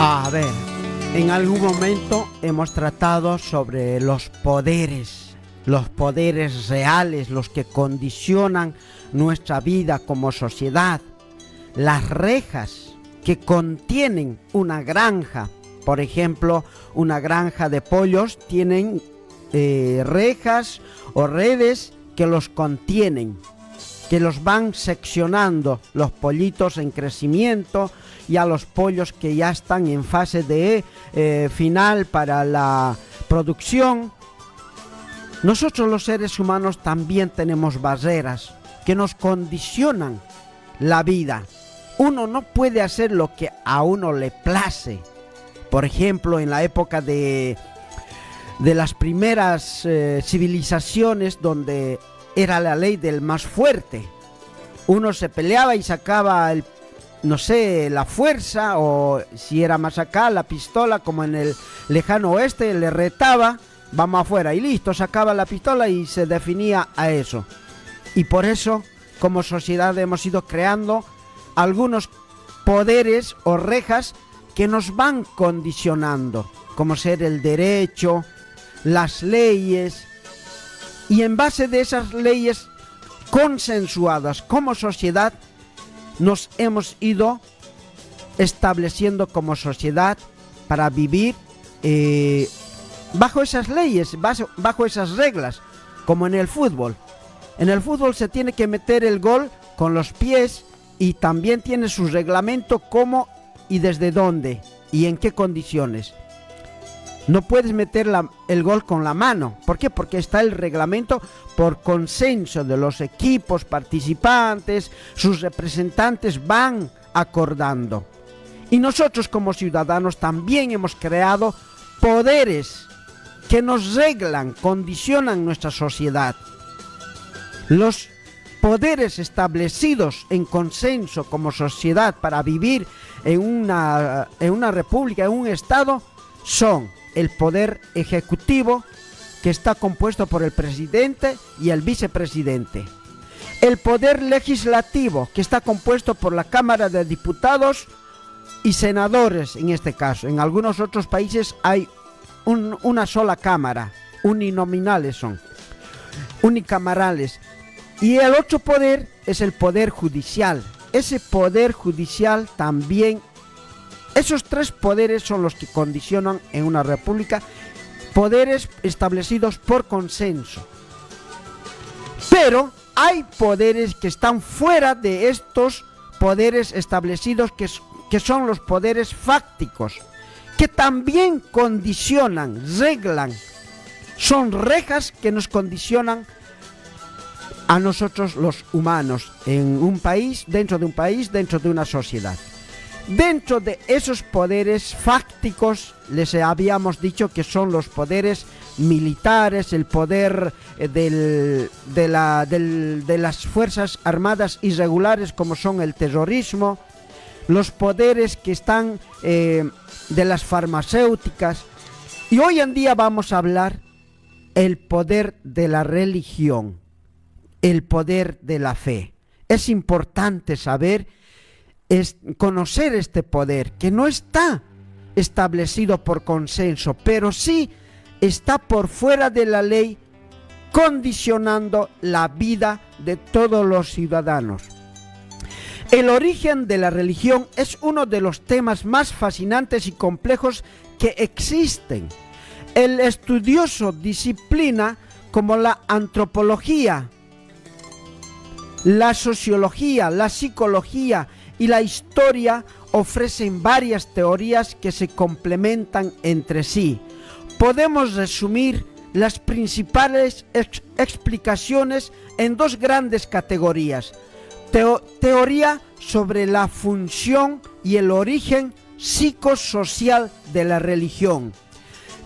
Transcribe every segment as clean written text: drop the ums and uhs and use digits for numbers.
A ver, en algún momento hemos tratado sobre los poderes reales, los que condicionan nuestra vida como sociedad, las rejas que contienen una granja. Por ejemplo, una granja de pollos tienen rejas o redes que los contienen, que los van seccionando, los pollitos en crecimiento y a los pollos que ya están en fase de final para la producción. Nosotros los seres humanos también tenemos barreras que nos condicionan la vida. Uno no puede hacer lo que a uno le place. Por ejemplo, en la época de las primeras civilizaciones, donde era la ley del más fuerte, uno se peleaba y sacaba la fuerza, o si era más acá, la pistola, como en el lejano oeste, le retaba, vamos afuera, y listo, sacaba la pistola y se definía a eso. Y por eso, como sociedad, hemos ido creando algunos poderes o rejas que nos van condicionando, como ser el derecho, las leyes, y en base de esas leyes consensuadas como sociedad, nos hemos ido estableciendo como sociedad para vivir bajo esas leyes, bajo esas reglas, como en el fútbol. En el fútbol se tiene que meter el gol con los pies y también tiene su reglamento cómo y desde dónde y en qué condiciones. No puedes meter el gol con la mano. ¿Por qué? Porque está el reglamento por consenso de los equipos participantes, sus representantes van acordando. Y nosotros como ciudadanos también hemos creado poderes que nos reglan, condicionan nuestra sociedad. Los poderes establecidos en consenso como sociedad para vivir en una república, en un estado, son el poder ejecutivo, que está compuesto por el presidente y el vicepresidente. El poder legislativo, que está compuesto por la Cámara de Diputados y senadores, en este caso. En algunos otros países hay una sola cámara, uninominales son, unicamerales. Y el otro poder es el poder judicial. Ese poder judicial también, esos tres poderes son los que condicionan en una república, poderes establecidos por consenso. Pero hay poderes que están fuera de estos poderes establecidos, que son los poderes fácticos, que también condicionan, reglan, son rejas que nos condicionan a nosotros los humanos en un país, dentro de una sociedad. Dentro de esos poderes fácticos, les habíamos dicho que son los poderes militares, el poder de las fuerzas armadas irregulares, como son el terrorismo, los poderes que están de las farmacéuticas, y hoy en día vamos a hablar el poder de la religión, el poder de la fe. Es importante saber, conocer este poder, que no está establecido por consenso, pero sí está por fuera de la ley, condicionando la vida de todos los ciudadanos. El origen de la religión es uno de los temas más fascinantes y complejos que existen. El estudioso disciplina como la antropología, la sociología, la psicología y la historia ofrecen varias teorías que se complementan entre sí. Podemos resumir las principales explicaciones en dos grandes categorías: teoría sobre la función y el origen psicosocial de la religión.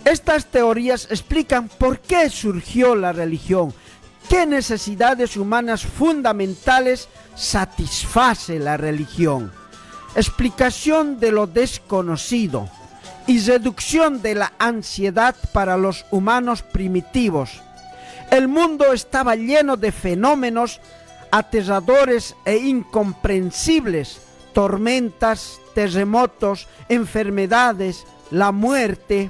Estas teorías explican por qué surgió la religión, qué necesidades humanas fundamentales satisface la religión, explicación de lo desconocido y reducción de la ansiedad para los humanos primitivos. El mundo estaba lleno de fenómenos aterradores e incomprensibles, tormentas, terremotos, enfermedades, la muerte.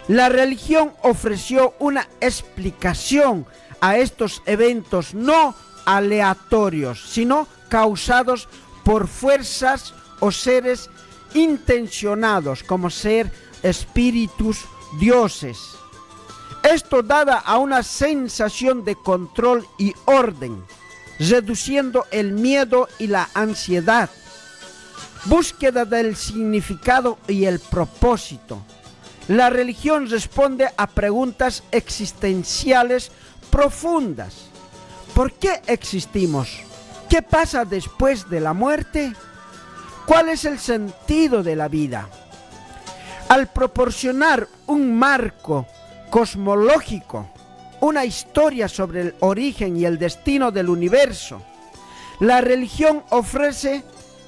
La religión ofreció una explicación a estos eventos no aleatorios, sino causados por fuerzas o seres intencionados, como ser espíritus, dioses. Esto dada a una sensación de control y orden, reduciendo el miedo y la ansiedad. Búsqueda del significado y el propósito. La religión responde a preguntas existenciales profundas. ¿Por qué existimos? ¿Qué pasa después de la muerte? ¿Cuál es el sentido de la vida? Al proporcionar un marco cosmológico, una historia sobre el origen y el destino del universo, la religión ofrece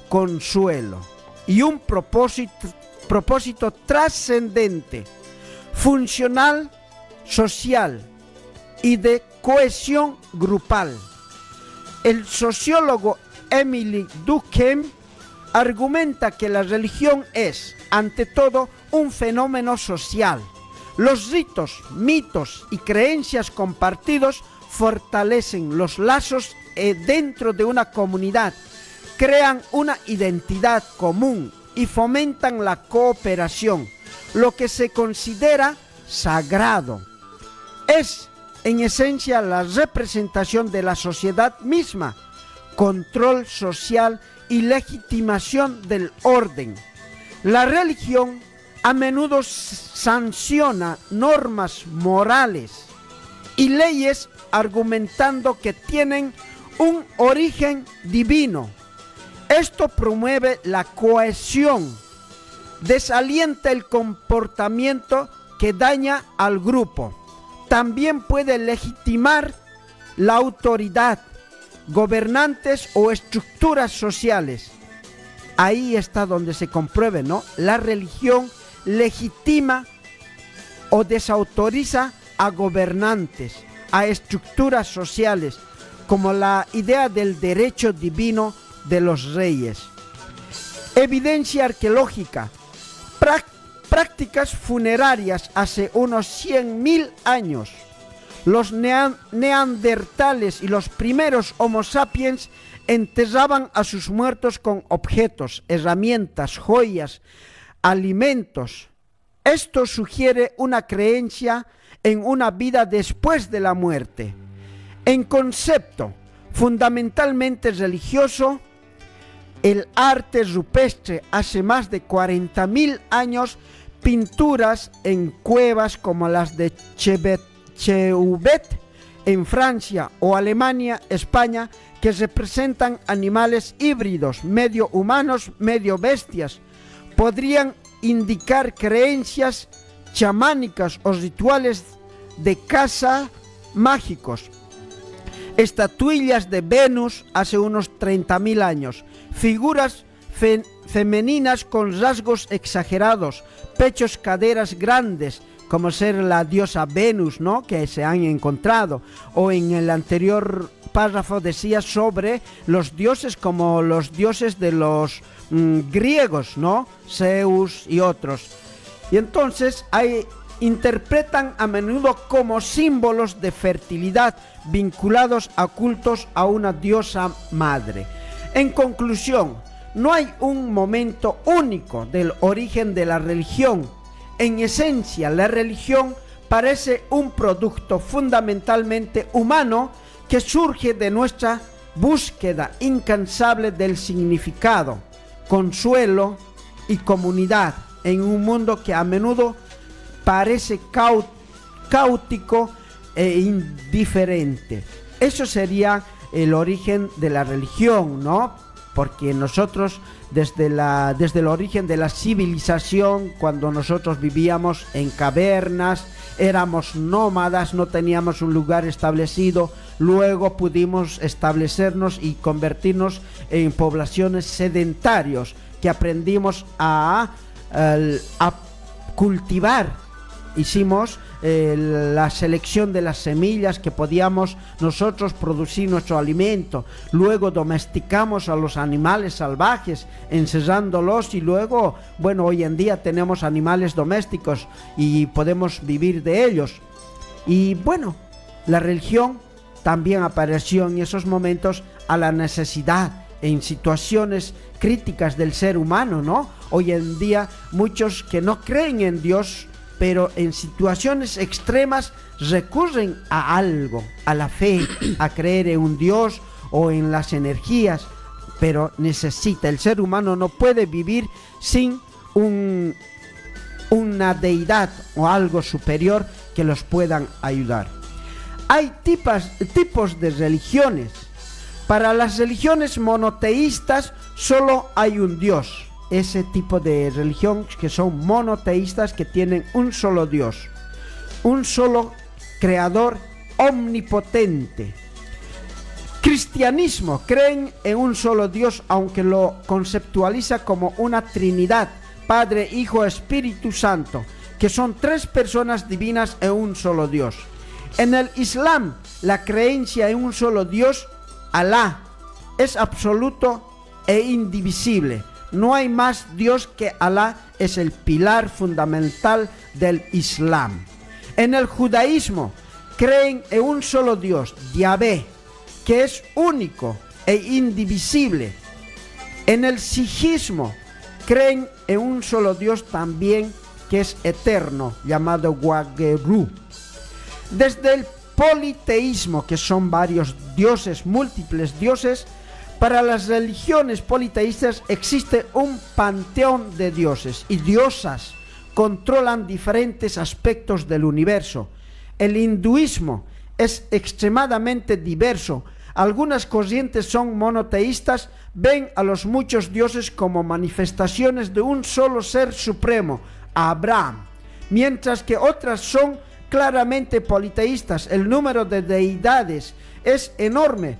consuelo y un propósito trascendente, funcional, social y de cohesión grupal. El sociólogo Émile Durkheim argumenta que la religión es, ante todo, un fenómeno social. Los ritos, mitos y creencias compartidos fortalecen los lazos dentro de una comunidad, crean una identidad común y fomentan la cooperación, lo que se considera sagrado. Es, en esencia, la representación de la sociedad misma, control social y legitimación del orden. La religión a menudo sanciona normas morales y leyes argumentando que tienen un origen divino. Esto promueve la cohesión, desalienta el comportamiento que daña al grupo. También puede legitimar la autoridad, gobernantes o estructuras sociales. Ahí está donde se compruebe, ¿no? La religión legitima o desautoriza a gobernantes, a estructuras sociales, como la idea del derecho divino de los reyes. Evidencia arqueológica. Prácticas funerarias hace unos 100.000 años. Los neandertales y los primeros Homo sapiens enterraban a sus muertos con objetos, herramientas, joyas, alimentos. Esto sugiere una creencia en una vida después de la muerte. En concepto fundamentalmente religioso, el arte rupestre hace más de 40.000 años, pinturas en cuevas como las de Chauvet en Francia o Alemania, España, que representan animales híbridos, medio humanos, medio bestias, podrían indicar creencias chamánicas o rituales de caza mágicos. Estatuillas de Venus hace unos 30.000 años, figuras femeninas con rasgos exagerados, pechos, caderas grandes, como ser la diosa Venus, ¿no?, que se han encontrado, o en el anterior párrafo decía sobre los dioses como los dioses de los griegos, ¿no?, Zeus y otros. Y entonces interpretan a menudo como símbolos de fertilidad vinculados a cultos a una diosa madre. En conclusión, no hay un momento único del origen de la religión. En esencia, la religión parece un producto fundamentalmente humano que surge de nuestra búsqueda incansable del significado, consuelo y comunidad en un mundo que a menudo parece caótico e indiferente. Eso sería el origen de la religión, ¿no? Porque nosotros desde el origen de la civilización, cuando nosotros vivíamos en cavernas, éramos nómadas, no teníamos un lugar establecido, luego pudimos establecernos y convertirnos en poblaciones sedentarios, que aprendimos a cultivar hicimos la selección de las semillas que podíamos nosotros producir nuestro alimento. Luego domesticamos a los animales salvajes, encerrándolos, y luego, bueno, hoy en día tenemos animales domésticos y podemos vivir de ellos. Y bueno, la religión también apareció en esos momentos a la necesidad, en situaciones críticas del ser humano, ¿no? Hoy en día muchos que no creen en Dios, pero en situaciones extremas recurren a algo, a la fe, a creer en un Dios o en las energías, pero el ser humano no puede vivir sin una deidad o algo superior que los puedan ayudar. Hay tipos de religiones. Para las religiones monoteístas solo hay un Dios. Ese tipo de religión que son monoteístas, que tienen un solo Dios, un solo creador omnipotente. Cristianismo, creen en un solo Dios, aunque lo conceptualiza como una Trinidad, Padre, Hijo, Espíritu Santo, que son tres personas divinas en un solo Dios. En el Islam, la creencia en un solo Dios, Alá, es absoluto e indivisible. No hay más Dios que Alá, es el pilar fundamental del Islam. En el judaísmo, creen en un solo Dios, Yahvé, que es único e indivisible. En el sijismo, creen en un solo Dios también, que es eterno, llamado Waheguru. Desde el politeísmo, que son varios dioses, múltiples dioses, para las religiones politeístas existe un panteón de dioses y diosas, controlan diferentes aspectos del universo. El hinduismo es extremadamente diverso. Algunas corrientes son monoteístas, ven a los muchos dioses como manifestaciones de un solo ser supremo, Abraham, mientras que otras son claramente politeístas. El número de deidades es enorme,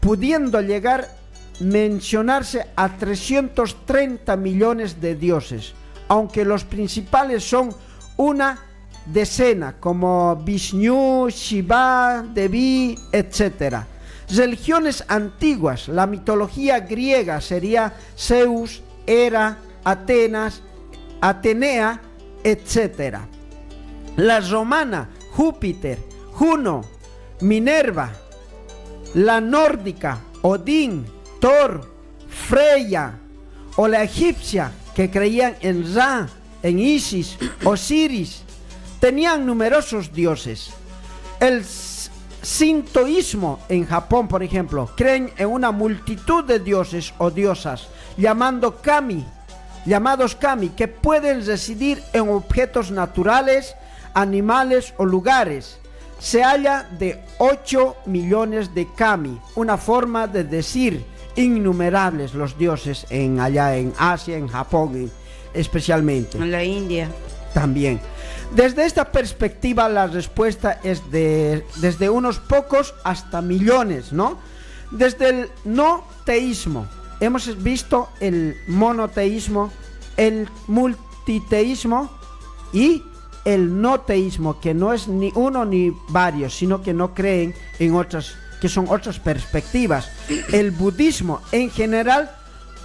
pudiendo llegar a mencionarse a 330 millones de dioses, aunque los principales son una decena, como Vishnu, Shiva, Devi, etc. Religiones antiguas, la mitología griega sería Zeus, Hera, Atenas, Atenea, etc. La romana, Júpiter, Juno, Minerva. La nórdica, Odín, Thor, Freya, o la egipcia, que creían en Ra, en Isis, Osiris, tenían numerosos dioses. El sintoísmo en Japón, por ejemplo, creen en una multitud de dioses o diosas, llamados kami, que pueden residir en objetos naturales, animales o lugares. Se halla de 8 millones de kami, una forma de decir innumerables los dioses allá en Asia, en Japón especialmente. En la India. También. Desde esta perspectiva la respuesta es desde unos pocos hasta millones, ¿no? Desde el no teísmo, hemos visto el monoteísmo, el multiteísmo y el no teísmo, que no es ni uno ni varios, sino que no creen en otras, que son otras perspectivas. El budismo en general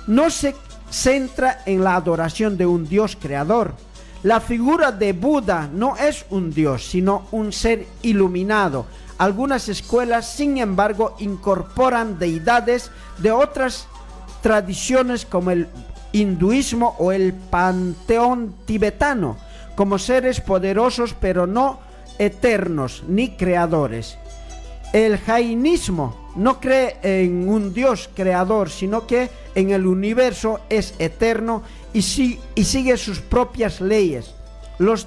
no se centra en la adoración de un Dios creador. La figura de Buda no es un Dios, sino un ser iluminado. Algunas escuelas, sin embargo, incorporan deidades de otras tradiciones como el hinduismo o el panteón tibetano, como seres poderosos pero no eternos ni creadores. El jainismo no cree en un Dios creador, sino que en el universo es eterno y sigue sus propias leyes. Los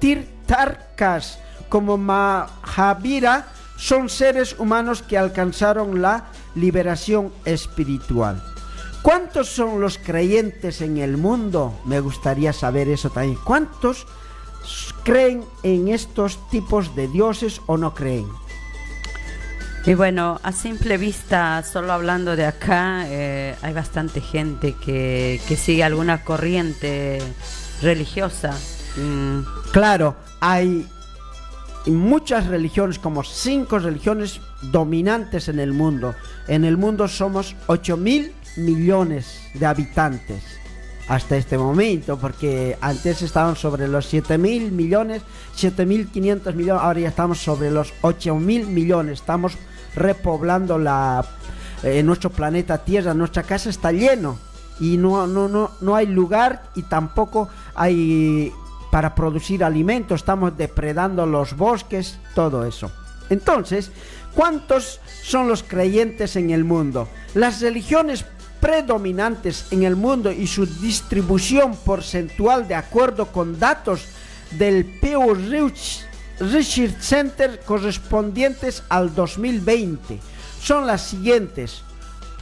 tirthakas, como Mahavira, son seres humanos que alcanzaron la liberación espiritual. ¿Cuántos son los creyentes en el mundo? Me gustaría saber eso también. ¿Cuántos creen en estos tipos de dioses o no creen? Y bueno, a simple vista, solo hablando de acá, hay bastante gente que sigue alguna corriente religiosa. Claro, hay muchas religiones, como 5 religiones dominantes en el mundo. En el mundo somos 8.000 millones de habitantes hasta este momento, porque antes estaban sobre los 7.000 millones, 7.500 millones, ahora ya estamos sobre los 8.000 millones. Estamos repoblando nuestro planeta Tierra. Nuestra casa está lleno y no hay lugar, y tampoco hay para producir alimentos. Estamos depredando los bosques, todo eso. Entonces, ¿cuántos son los creyentes en el mundo? Las religiones predominantes en el mundo y su distribución porcentual, de acuerdo con datos del Pew Research Center correspondientes al 2020, son las siguientes: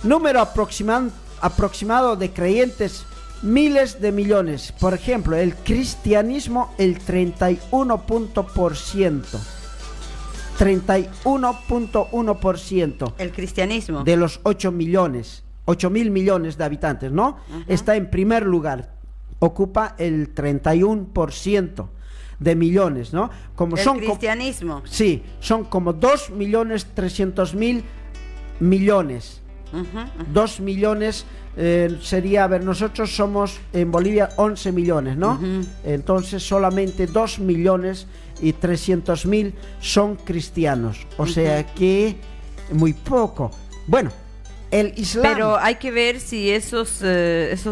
número aproximado de creyentes, miles de millones. Por ejemplo, el cristianismo, el 31%. 31.1%. El cristianismo. De los 8.000 millones de habitantes, ¿no? Está en primer lugar. Ocupa el 31% de millones, ¿no? El cristianismo. Sí, son como 2.300.000 millones. 2 millones sería, a ver, nosotros somos en Bolivia 11 millones, ¿no? Entonces solamente 2.300.000 son cristianos, o sea que muy poco. Bueno, el Islam... Pero hay que ver si esos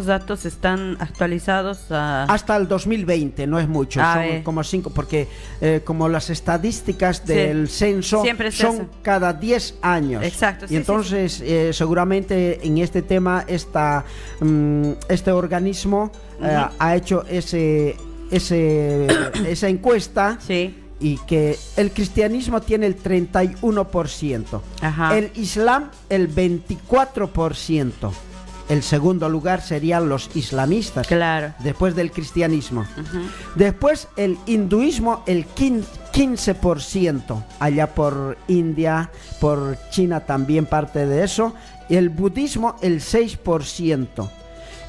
datos están actualizados hasta el 2020, no es mucho, son como 5, porque como las estadísticas del censo son cada 10 años. Exacto. Y entonces seguramente en este tema este organismo ha hecho esa encuesta. Sí. Y que el cristianismo tiene el 31%, el Islam el 24%. El segundo lugar serían los islamistas, claro, después del cristianismo. Después el hinduismo el 15%, allá por India, por China también parte de eso. Y el budismo el 6%.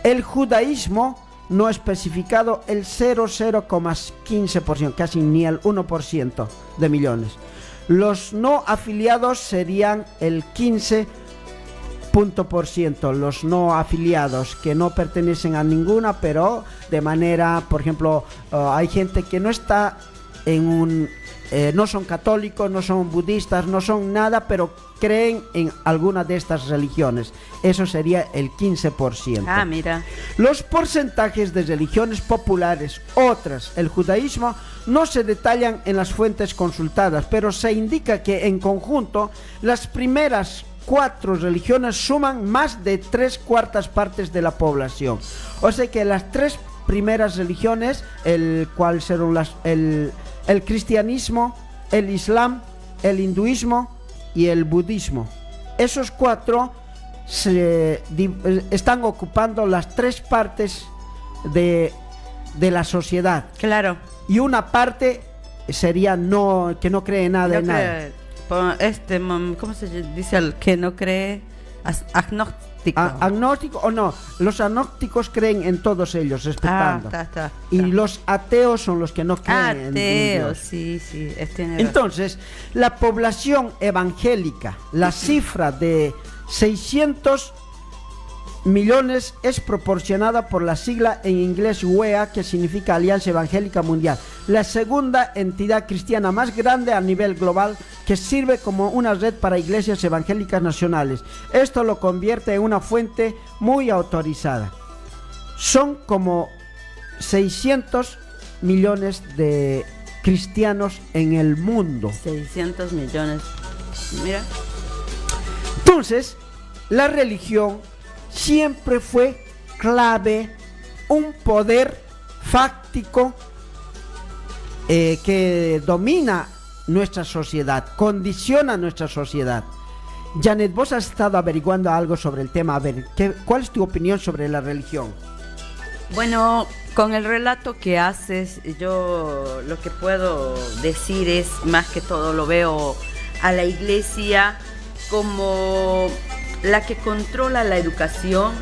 El judaísmo no especificado el 0,15%, casi ni el 1% de millones. Los no afiliados serían el 15%, los no afiliados que no pertenecen a ninguna, pero de manera, por ejemplo, hay gente que no está en no son católicos, no son budistas, no son nada, pero creen en alguna de estas religiones. Eso sería el 15%. Ah, mira. Los porcentajes de religiones populares, otras, el judaísmo, no se detallan en las fuentes consultadas, pero se indica que en conjunto las primeras 4 religiones suman más de 3/4 partes de la población. O sea que las 3 primeras religiones, cuál serán el cristianismo, el islam, el hinduismo y el budismo. Esos 4 están ocupando las 3 partes de la sociedad. Claro. Y una parte sería que no cree nada en nada. ¿Cómo se dice el que no cree? Agnóstico. Agnóstico o no, los agnósticos creen en todos ellos, respetando. Y los ateos son los que no creen en Dios. Sí. Entonces, la población evangélica, la cifra de 600 millones es proporcionada por la sigla en inglés UEA, que significa Alianza Evangélica Mundial, la segunda entidad cristiana más grande a nivel global, que sirve como una red para iglesias evangélicas nacionales. Esto lo convierte en una fuente muy autorizada. Son como 600 millones de cristianos en el mundo. 600 millones. Mira. Entonces, la religión siempre fue clave, un poder fáctico que domina nuestra sociedad, condiciona nuestra sociedad. Janet, vos has estado averiguando algo sobre el tema. A ver, ¿cuál es tu opinión sobre la religión? Bueno, con el relato que haces, yo lo que puedo decir es, más que todo lo veo a la iglesia como la que controla la educación,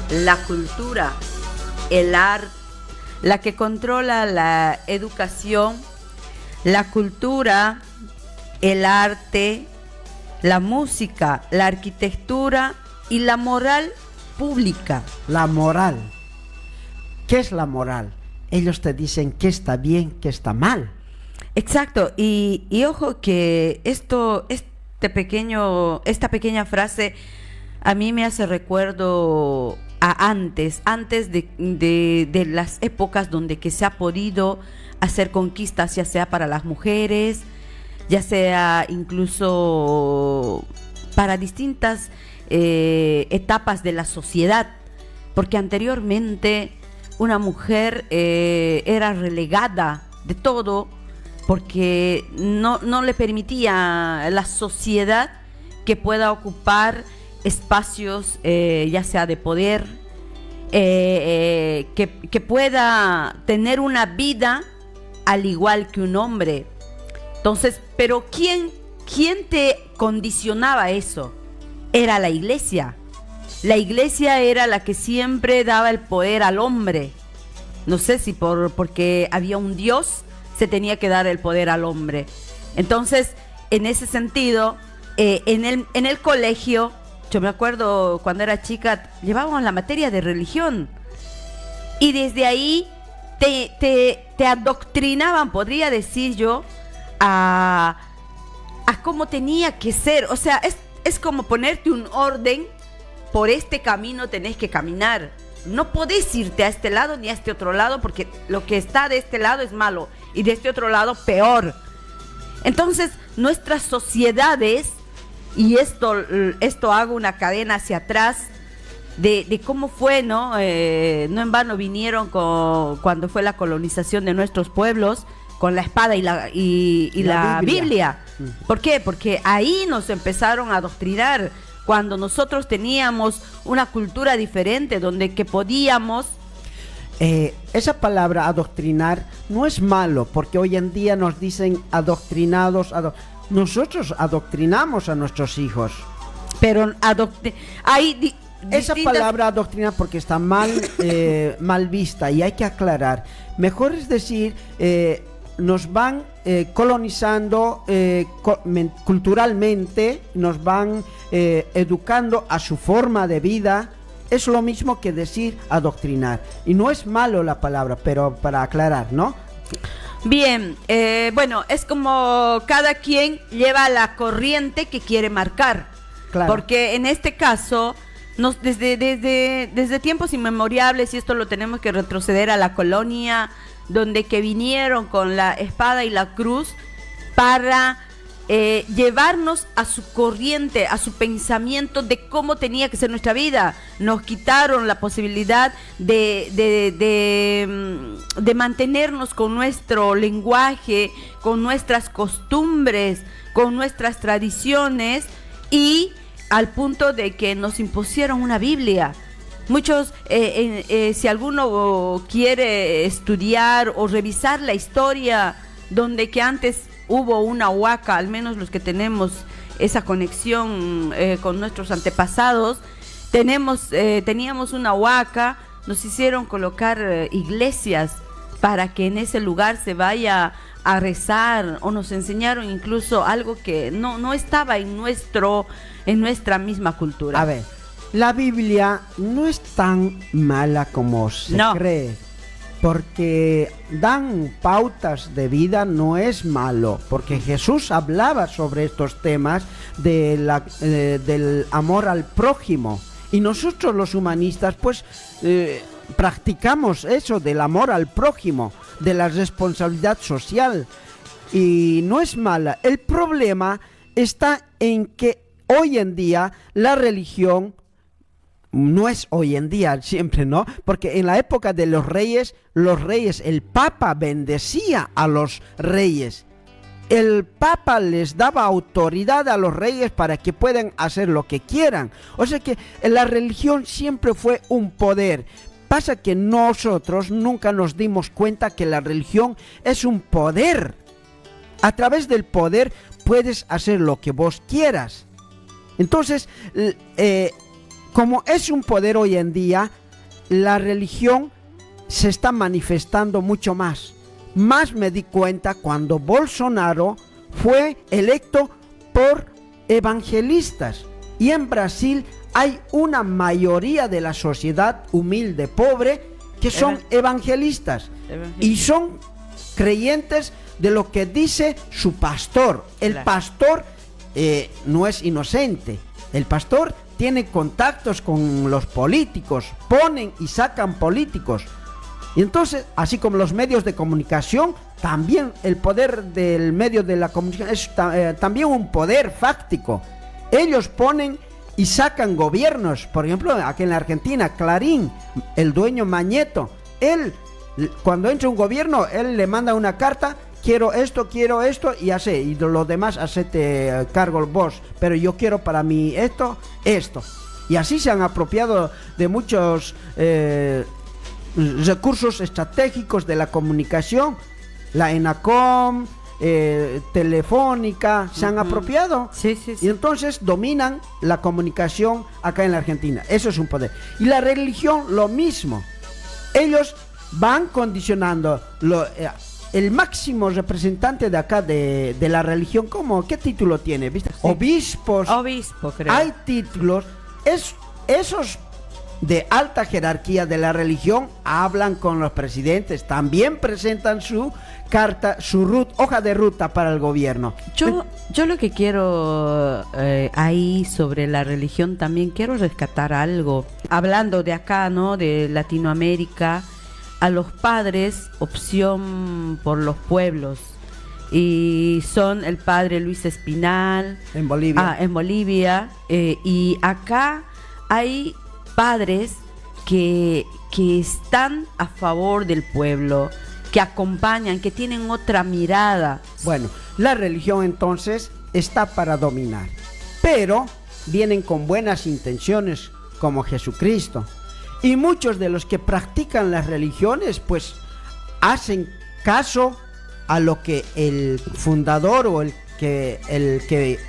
la cultura, el arte, la que controla la educación, la cultura, el arte, la música, la arquitectura y la moral pública. La moral. ¿Qué es la moral? Ellos te dicen qué está bien, qué está mal. Exacto, y ojo que esta pequeña frase a mí me hace recuerdo a antes de las épocas donde que se ha podido hacer conquistas, ya sea para las mujeres, ya sea incluso para distintas etapas de la sociedad, porque anteriormente una mujer era relegada de todo, porque no le permitía la sociedad que pueda ocupar espacios ya sea de poder, que pueda tener una vida al igual que un hombre. Entonces, pero ¿quién te condicionaba eso? Era la iglesia. La iglesia era la que siempre daba el poder al hombre. No sé si porque había un Dios se tenía que dar el poder al hombre. Entonces, en ese sentido, en el colegio, yo me acuerdo cuando era chica, llevábamos la materia de religión. Y desde ahí te adoctrinaban, podría decir yo, a cómo tenía que ser. O sea, es como ponerte un orden: por este camino tenés que caminar. No podés irte a este lado ni a este otro lado, porque lo que está de este lado es malo y de este otro lado peor. Entonces, nuestras sociedades, y esto hago una cadena hacia atrás de cómo fue, ¿no? No en vano vinieron cuando fue la colonización de nuestros pueblos con la espada y la Biblia. ¿Por qué? Porque ahí nos empezaron a adoctrinar, cuando nosotros teníamos una cultura diferente, donde que podíamos... Esa palabra adoctrinar no es malo, porque hoy en día nos dicen adoctrinados. Nosotros adoctrinamos a nuestros hijos. Pero esa palabra adoctrinar, porque está mal vista, y hay que aclarar. Mejor es decir, nos van colonizando culturalmente, nos van educando a su forma de vida. Es lo mismo que decir adoctrinar. Y no es malo la palabra, pero para aclarar, ¿no? Bien, bueno, es como cada quien lleva la corriente que quiere marcar. Claro. Porque en este caso, desde tiempos inmemorables, y esto lo tenemos que retroceder a la colonia, donde que vinieron con la espada y la cruz para llevarnos a su corriente, a su pensamiento de cómo tenía que ser nuestra vida. Nos quitaron la posibilidad de mantenernos con nuestro lenguaje, con nuestras costumbres, con nuestras tradiciones, y al punto de que nos impusieron una Biblia. Muchos, si alguno quiere estudiar o revisar la historia, donde que antes hubo una huaca, al menos los que tenemos esa conexión con nuestros antepasados, teníamos una huaca, nos hicieron colocar iglesias para que en ese lugar se vaya a rezar, o nos enseñaron incluso algo que no estaba en nuestra misma cultura. A ver, la Biblia no es tan mala como se cree, porque dan pautas de vida, no es malo, porque Jesús hablaba sobre estos temas del amor al prójimo, y nosotros los humanistas pues practicamos eso del amor al prójimo, de la responsabilidad social, y no es mala. El problema está en que hoy en día la religión, no es hoy en día siempre, ¿no? Porque en la época de los reyes, el Papa bendecía a los reyes. El Papa les daba autoridad a los reyes para que puedan hacer lo que quieran. O sea que la religión siempre fue un poder. Pasa que nosotros nunca nos dimos cuenta que la religión es un poder. A través del poder puedes hacer lo que vos quieras. Entonces, como es un poder hoy en día, la religión se está manifestando mucho más. Más me di cuenta cuando Bolsonaro fue electo por evangelistas. Y en Brasil hay una mayoría de la sociedad humilde, pobre, que son evangelistas. Y son creyentes de lo que dice su pastor. El pastor no es inocente. El pastor tiene contactos con los políticos, ponen y sacan políticos. Y entonces, así como los medios de comunicación, también el poder del medio de la comunicación es también un poder fáctico. Ellos ponen y sacan gobiernos. Por ejemplo, aquí en la Argentina, Clarín, el dueño Mañeto, él, cuando entra un gobierno, él le manda una carta: quiero esto, y hace, y lo demás hacete cargo vos, pero yo quiero para mí esto. Y así se han apropiado de muchos recursos estratégicos de la comunicación. La ENACOM, Telefónica, se han apropiado. Sí. Y entonces dominan la comunicación acá en la Argentina. Eso es un poder. Y la religión, lo mismo. Ellos van condicionando el máximo representante de acá de la religión. ¿Qué título tiene? ¿Viste? Sí. Obispo, creo. Hay títulos. Esos de alta jerarquía de la religión hablan con los presidentes, también presentan su carta, hoja de ruta para el gobierno. Yo lo que quiero ahí sobre la religión, también quiero rescatar algo. Hablando de acá, ¿no? De Latinoamérica, a los padres, opción por los pueblos. Y son el padre Luis Espinal. En Bolivia. En Bolivia. Y acá hay padres que están a favor del pueblo, que acompañan, que tienen otra mirada. Bueno, la religión entonces está para dominar, pero vienen con buenas intenciones, como Jesucristo. Y muchos de los que practican las religiones, pues, hacen caso a lo que el fundador o el que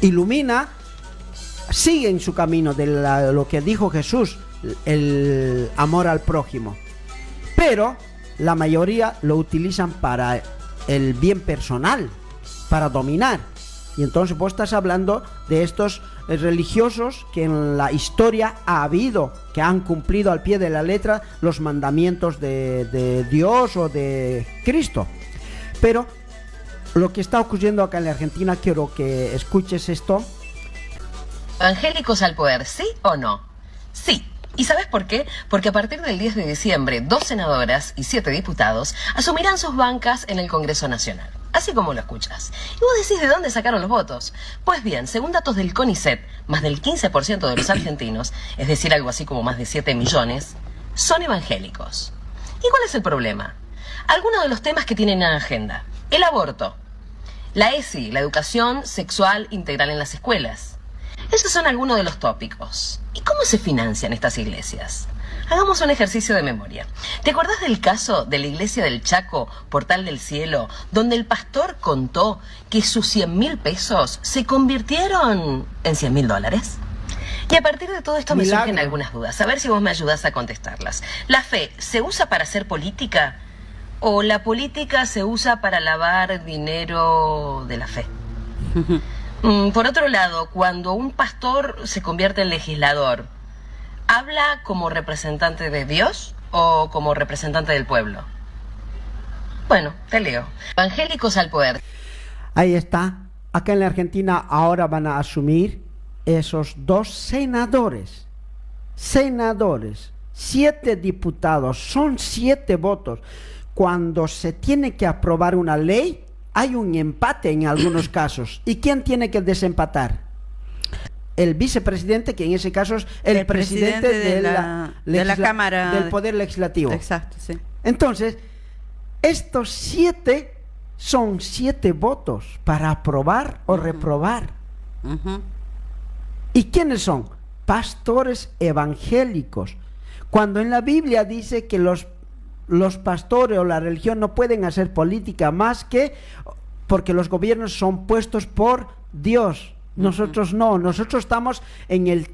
ilumina, siguen su camino de lo que dijo Jesús, el amor al prójimo. Pero la mayoría lo utilizan para el bien personal, para dominar. Y entonces vos estás hablando de estos religiosos que en la historia ha habido, que han cumplido al pie de la letra los mandamientos de Dios o de Cristo. Pero lo que está ocurriendo acá en la Argentina, quiero que escuches esto. ¿Evangélicos al poder, sí o no? Sí. ¿Y sabes por qué? Porque a partir del 10 de diciembre, 2 senadoras y 7 diputados asumirán sus bancas en el Congreso Nacional. Así como lo escuchas. Y vos decís de dónde sacaron los votos. Pues bien, según datos del CONICET, más del 15% de los argentinos, es decir, algo así como más de 7 millones, son evangélicos. ¿Y cuál es el problema? Algunos de los temas que tienen en agenda. El aborto, la ESI, la educación sexual integral en las escuelas. Esos son algunos de los tópicos. ¿Y cómo se financian estas iglesias? Hagamos un ejercicio de memoria. ¿Te acordás del caso de la iglesia del Chaco, Portal del Cielo, donde el pastor contó que sus 100.000 pesos se convirtieron en $100.000? Y a partir de todo esto me surgen algunas dudas. A ver si vos me ayudás a contestarlas. ¿La fe se usa para hacer política? ¿O la política se usa para lavar dinero de la fe? Por otro lado, cuando un pastor se convierte en legislador, ¿habla como representante de Dios o como representante del pueblo? Bueno, te leo. Evangélicos al poder. Ahí está. Acá en la Argentina ahora van a asumir esos 2 senadores. 7 diputados, son 7 votos. Cuando se tiene que aprobar una ley, hay un empate en algunos casos. ¿Y quién tiene que desempatar? El vicepresidente, que en ese caso es el presidente de la Cámara del Poder Legislativo. Exacto, sí. Entonces, estos 7 son 7 votos para aprobar o reprobar. ¿Y quiénes son? Pastores evangélicos. Cuando en la Biblia dice que los pastores o la religión no pueden hacer política más que porque los gobiernos son puestos por Dios. Nosotros no, nosotros estamos en el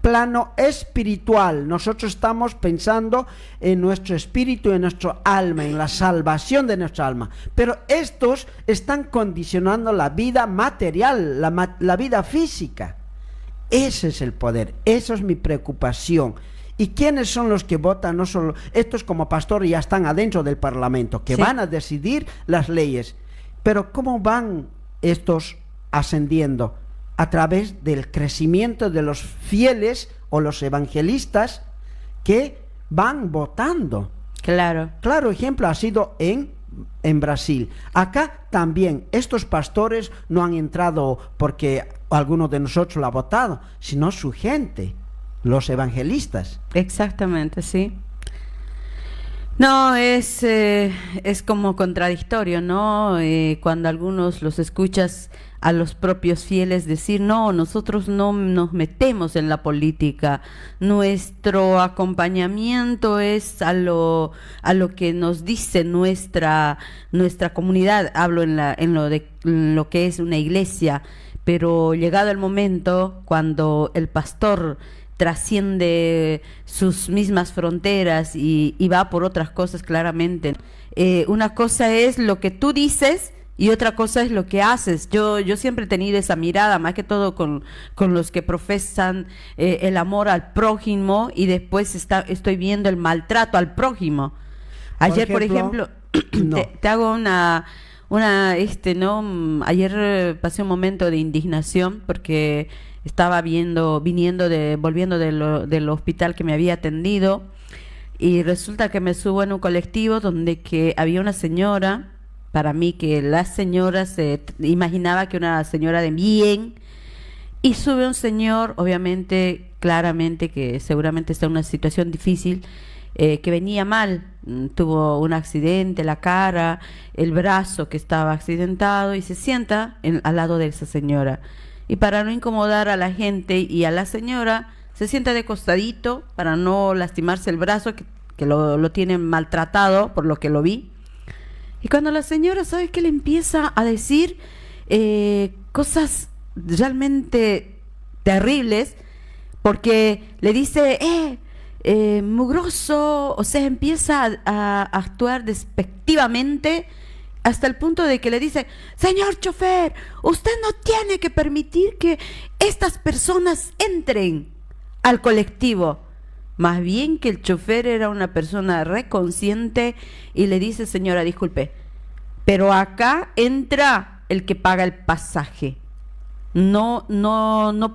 plano espiritual. Nosotros estamos pensando en nuestro espíritu, en nuestro alma, en la salvación de nuestra alma. Pero estos están condicionando la vida material, la vida física. Ese es el poder, eso es mi preocupación. ¿Y quiénes son los que votan? No solo estos como pastores ya están adentro del Parlamento, que van a decidir las leyes. Pero ¿cómo van estos ascendiendo? A través del crecimiento de los fieles o los evangelistas que van votando. Claro. Claro ejemplo ha sido en Brasil. Acá también estos pastores no han entrado porque alguno de nosotros lo ha votado, sino su gente, los evangelistas. Exactamente, sí. No, es como contradictorio, ¿no? Cuando algunos los escuchas a los propios fieles decir, no, nosotros no nos metemos en la política, nuestro acompañamiento es a lo que nos dice nuestra comunidad, hablo en lo que es una iglesia, pero llegado el momento, cuando el pastor trasciende sus mismas fronteras y va por otras cosas claramente. Una cosa es lo que tú dices y otra cosa es lo que haces. Yo siempre he tenido esa mirada, más que todo con los que profesan el amor al prójimo y después estoy viendo el maltrato al prójimo. Ayer, por ejemplo, no. te hago ayer pasé un momento de indignación porque estaba volviendo del hospital que me había atendido y resulta que me subo en un colectivo donde que había una señora, para mí que la señora se imaginaba que una señora de bien, y sube un señor, obviamente, claramente que seguramente está en una situación difícil, que venía mal, tuvo un accidente, la cara, el brazo que estaba accidentado y se sienta al lado de esa señora. Y para no incomodar a la gente y a la señora, se sienta de costadito para no lastimarse el brazo, que lo tienen maltratado, por lo que lo vi. Y cuando la señora, ¿sabes qué? Le empieza a decir cosas realmente terribles, porque le dice, mugroso, o sea, empieza a actuar despectivamente, hasta el punto de que le dice, señor chofer, usted no tiene que permitir que estas personas entren al colectivo. Más bien que el chofer era una persona reconsciente y le dice, señora, disculpe, pero acá entra el que paga el pasaje. No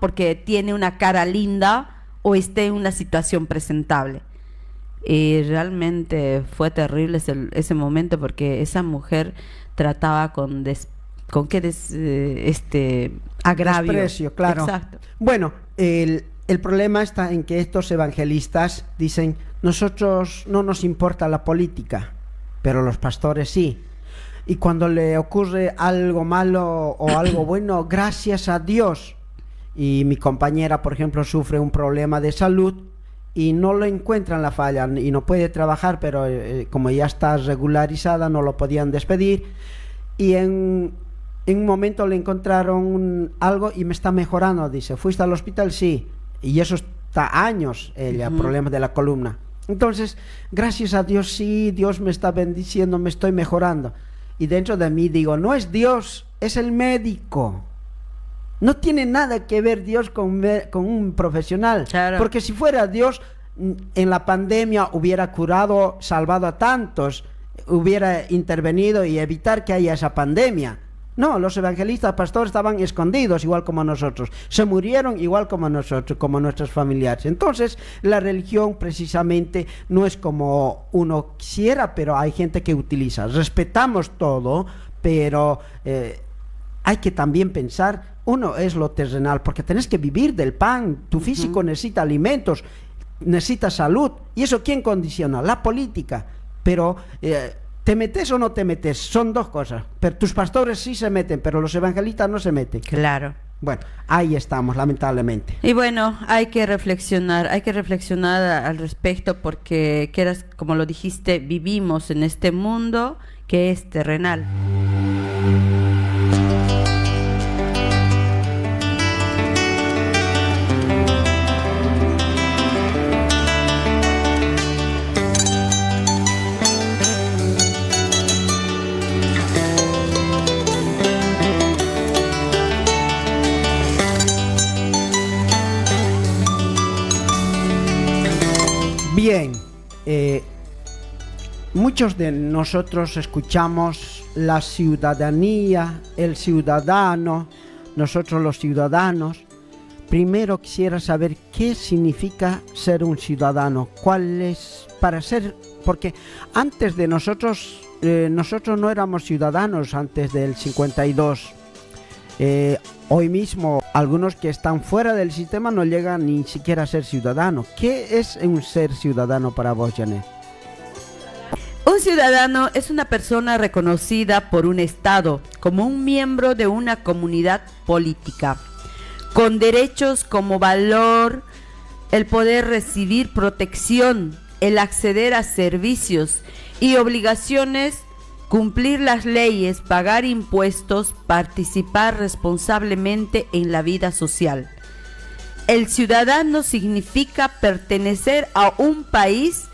porque tiene una cara linda o esté en una situación presentable. Y realmente fue terrible ese momento porque esa mujer trataba con agravio. Desprecio, claro. Exacto. Bueno, el problema está en que estos evangelistas dicen, nosotros no nos importa la política, pero los pastores sí. Y cuando le ocurre algo malo o algo bueno, gracias a Dios. Y mi compañera, por ejemplo, sufre un problema de salud y no lo encuentran la falla y no puede trabajar, pero como ya está regularizada no lo podían despedir, y en un momento le encontraron algo y me está mejorando, dice, ¿fuiste al hospital? Sí, y eso está años ella, problemas de la columna. Entonces, gracias a Dios, sí, Dios me está bendiciendo, me estoy mejorando. Y dentro de mí digo, no es Dios, es el médico. No tiene nada que ver Dios con un profesional. Claro. Porque si fuera Dios, en la pandemia hubiera curado, salvado a tantos, hubiera intervenido y evitar que haya esa pandemia. No, los evangelistas, pastores estaban escondidos igual como nosotros. Se murieron igual como nosotros, como nuestros familiares. Entonces, la religión precisamente no es como uno quisiera, pero hay gente que utiliza. Respetamos todo, pero hay que también pensar, uno es lo terrenal, porque tenés que vivir del pan, tu físico necesita alimentos, necesita salud, y eso ¿quién condiciona? La política. Pero ¿te metes o no te metes? Son dos cosas. Pero tus pastores sí se meten, pero los evangelistas no se meten. Claro. Bueno, ahí estamos, lamentablemente. Y bueno, hay que reflexionar al respecto, porque, quieras, como lo dijiste, vivimos en este mundo que es terrenal. muchos de nosotros escuchamos la ciudadanía, el ciudadano, nosotros los ciudadanos. Primero quisiera saber qué significa ser un ciudadano, cuál es para ser, porque antes de nosotros no éramos ciudadanos antes del 52. Hoy mismo algunos que están fuera del sistema no llegan ni siquiera a ser ciudadanos. ¿Qué es un ser ciudadano para vos, Janet? Un ciudadano es una persona reconocida por un Estado como un miembro de una comunidad política, con derechos como valor, el poder recibir protección, el acceder a servicios y obligaciones, cumplir las leyes, pagar impuestos, participar responsablemente en la vida social. El ciudadano significa pertenecer a un país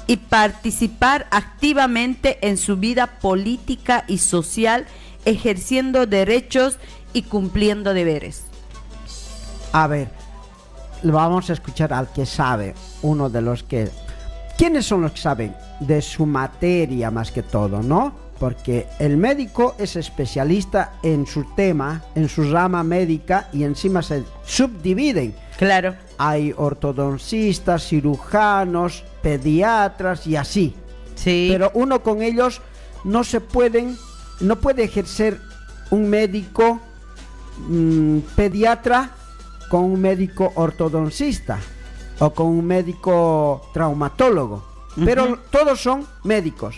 y participar activamente en su vida política y social, ejerciendo derechos y cumpliendo deberes. A ver, vamos a escuchar al que sabe, uno de los que... ¿Quiénes son los que saben de su materia más que todo, no? Porque el médico es especialista en su tema, en su rama médica, y encima se subdividen. Claro. Hay ortodoncistas, cirujanos, pediatras y así. Sí. Pero uno con ellos no puede ejercer un médico pediatra con un médico ortodoncista o con un médico traumatólogo. Pero todos son médicos.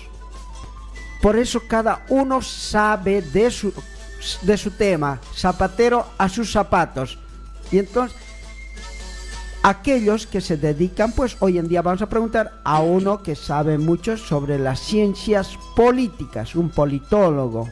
Por eso cada uno sabe de su tema, zapatero a sus zapatos. Y entonces, aquellos que se dedican, pues hoy en día vamos a preguntar a uno que sabe mucho sobre las ciencias políticas, un politólogo,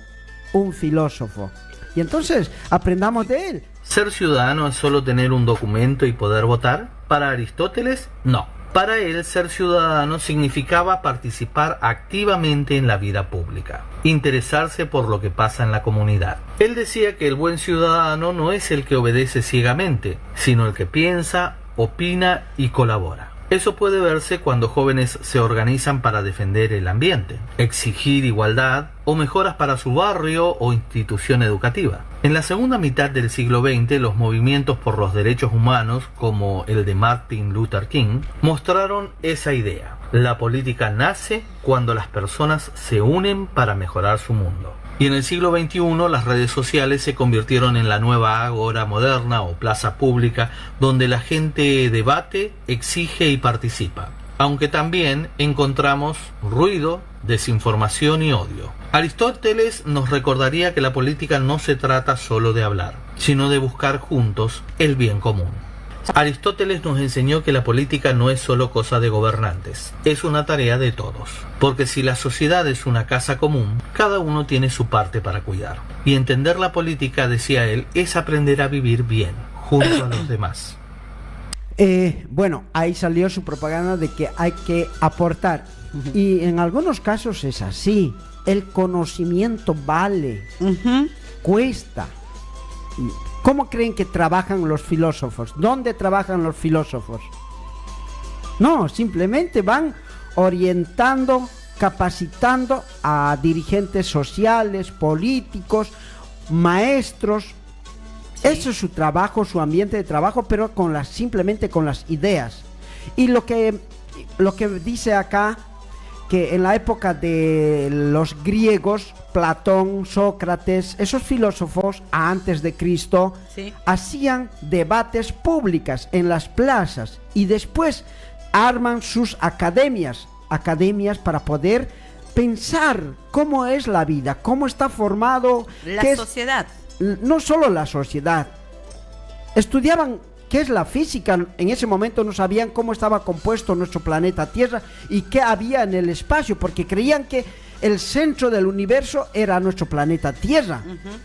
un filósofo. Y entonces, aprendamos de él. ¿Ser ciudadano es solo tener un documento y poder votar? Para Aristóteles, no. Para él, ser ciudadano significaba participar activamente en la vida pública, interesarse por lo que pasa en la comunidad. Él decía que el buen ciudadano no es el que obedece ciegamente, sino el que piensa, opina y colabora. Eso puede verse cuando jóvenes se organizan para defender el ambiente, exigir igualdad o mejoras para su barrio o institución educativa. En la segunda mitad del siglo XX, los movimientos por los derechos humanos, como el de Martin Luther King, mostraron esa idea. La política nace cuando las personas se unen para mejorar su mundo. Y en el siglo XXI las redes sociales se convirtieron en la nueva ágora moderna o plaza pública donde la gente debate, exige y participa. Aunque también encontramos ruido, desinformación y odio. Aristóteles nos recordaría que la política no se trata solo de hablar, sino de buscar juntos el bien común. Aristóteles nos enseñó que la política no es solo cosa de gobernantes, es una tarea de todos, porque si la sociedad es una casa común, cada uno tiene su parte para cuidar. Y entender la política, decía él, es aprender a vivir bien, junto a los demás. Bueno, ahí salió su propaganda de que hay que aportar. Y en algunos casos es así. El conocimiento vale, cuesta. ¿Cómo creen que trabajan los filósofos? ¿Dónde trabajan los filósofos? No, simplemente van orientando, capacitando a dirigentes sociales, políticos, maestros. Sí. Eso es su trabajo, su ambiente de trabajo, pero simplemente con las ideas. Y lo que dice acá, que en la época de los griegos, Platón, Sócrates, esos filósofos antes de Cristo, sí, hacían debates públicas en las plazas y después arman sus academias para poder pensar cómo es la vida, cómo está formado la sociedad. No solo la sociedad, estudiaban qué es la física. En ese momento no sabían cómo estaba compuesto nuestro planeta Tierra y qué había en el espacio, porque creían que el centro del universo era nuestro planeta Tierra,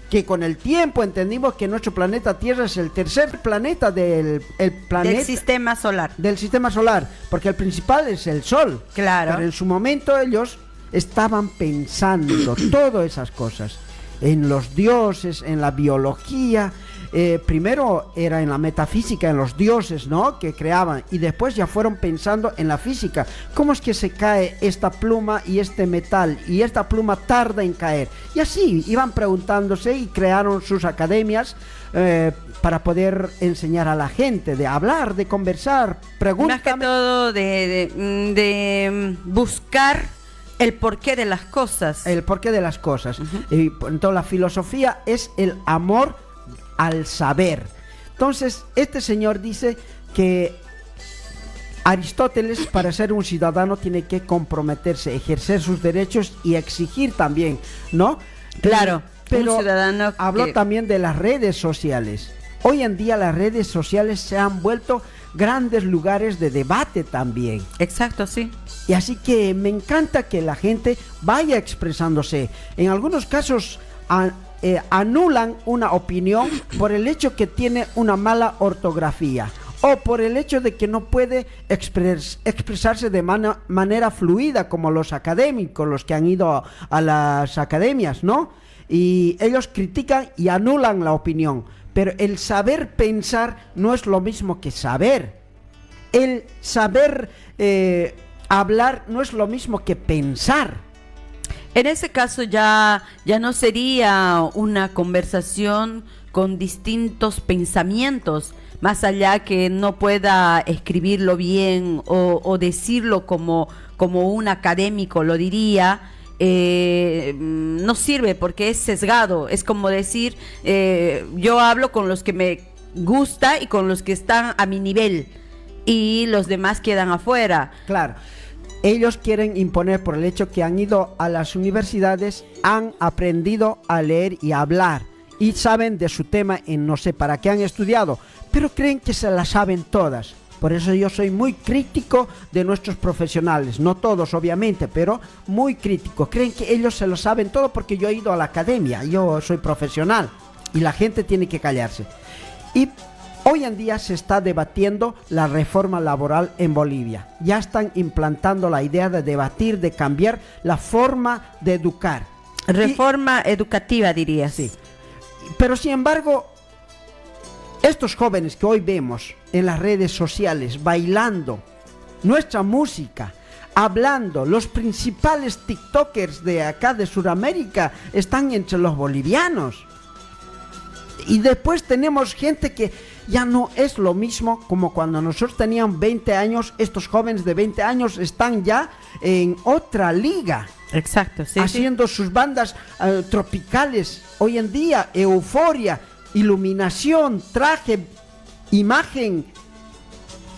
que con el tiempo entendimos que nuestro planeta Tierra es el tercer planeta del sistema solar. Del sistema solar, porque el principal es el Sol. Claro. Pero en su momento ellos estaban pensando todas esas cosas, en los dioses, en la biología, primero era en la metafísica, en los dioses, ¿no?, que creaban, y después ya fueron pensando en la física. ¿Cómo es que se cae esta pluma y este metal, y esta pluma tarda en caer? Y así iban preguntándose y crearon sus academias para poder enseñar a la gente, de hablar, de conversar. Pregúntame. Más que todo de buscar el porqué de las cosas. El porqué de las cosas. Y entonces la filosofía es el amor al saber. Entonces este señor dice que Aristóteles, para ser un ciudadano, tiene que comprometerse, ejercer sus derechos y exigir también, ¿no? Claro, pero un ciudadano habló que... también de las redes sociales. Hoy en día las redes sociales se han vuelto grandes lugares de debate también. Exacto, sí. Y así que me encanta que la gente vaya expresándose. En algunos casos anulan una opinión por el hecho que tiene una mala ortografía, o por el hecho de que no puede expresarse de manera fluida, como los académicos, los que han ido a las academias, ¿no? Y ellos critican y anulan la opinión. Pero el saber pensar no es lo mismo que saber. El saber hablar no es lo mismo que pensar. En ese caso ya no sería una conversación con distintos pensamientos, más allá que no pueda escribirlo bien o decirlo como un académico lo diría. No sirve porque es sesgado. Es como decir, yo hablo con los que me gusta y con los que están a mi nivel, y los demás quedan afuera. Claro, ellos quieren imponer, por el hecho que han ido a las universidades, han aprendido a leer y a hablar y saben de su tema en no sé para qué han estudiado, pero creen que se las saben todas. Por eso yo soy muy crítico de nuestros profesionales, no todos obviamente, pero muy crítico. Creen que ellos se lo saben todo porque yo he ido a la academia, yo soy profesional, y la gente tiene que callarse. Y hoy en día se está debatiendo la reforma laboral en Bolivia. Ya están implantando la idea de debatir, de cambiar la forma de educar. Reforma educativa, dirías. Sí. Pero sin embargo, estos jóvenes que hoy vemos en las redes sociales bailando nuestra música, hablando, los principales tiktokers de acá de Sudamérica están entre los bolivianos. Y después tenemos gente que ya no es lo mismo como cuando nosotros teníamos 20 años. Estos jóvenes de 20 años están ya en otra liga. Exacto, sí, haciendo sus bandas tropicales. Hoy en día, euforia, iluminación, traje, imagen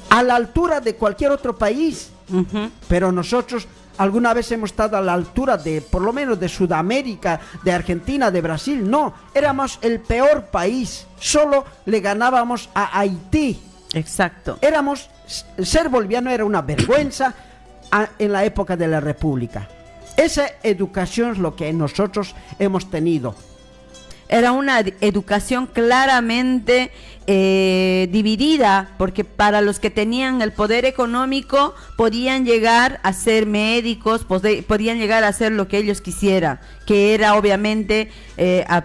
a la altura de cualquier otro país. Pero nosotros alguna vez hemos estado a la altura de, por lo menos, de Sudamérica, de Argentina, de Brasil. No, éramos el peor país, solo le ganábamos a Haití. Exacto. Ser boliviano era una vergüenza en la época de la República. Esa educación es lo que nosotros hemos tenido. Era una educación claramente dividida, porque para los que tenían el poder económico podían llegar a ser médicos, podían llegar a hacer lo que ellos quisieran, que era obviamente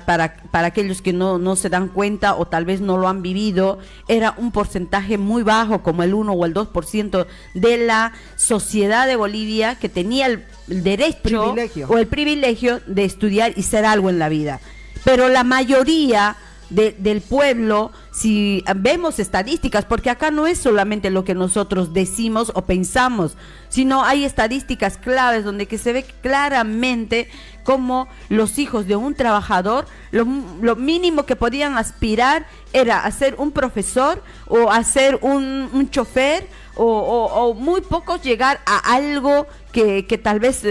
para aquellos que no se dan cuenta o tal vez no lo han vivido, era un porcentaje muy bajo, como el 1 o el 2% de la sociedad de Bolivia que tenía el derecho o el privilegio de estudiar y ser algo en la vida. Pero la mayoría del pueblo, si vemos estadísticas, porque acá no es solamente lo que nosotros decimos o pensamos, sino hay estadísticas claves donde que se ve claramente cómo los hijos de un trabajador, lo mínimo que podían aspirar era a ser un profesor o a ser un chofer, o muy pocos llegar a algo que tal vez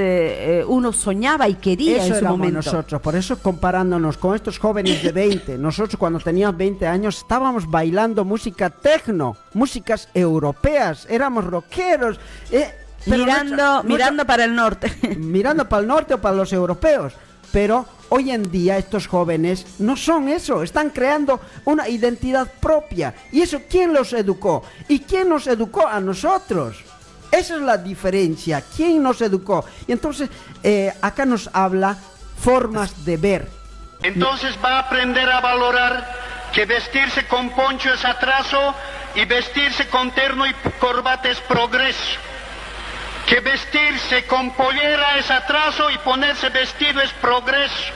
uno soñaba y quería. Eso en su momento. Nosotros, por eso comparándonos con estos jóvenes de 20, nosotros cuando teníamos 20 años estábamos bailando música techno, músicas europeas, éramos rockeros, mirando para el norte. Mirando para el norte o para los europeos. Pero hoy en día estos jóvenes no son eso, están creando una identidad propia. ¿Y eso quién los educó? ¿Y quién nos educó a nosotros? Esa es la diferencia, ¿quién nos educó? Y entonces acá nos habla formas de ver. Entonces va a aprender a valorar que vestirse con poncho es atraso y vestirse con terno y corbata es progreso, que vestirse con pollera es atraso y ponerse vestido es progreso,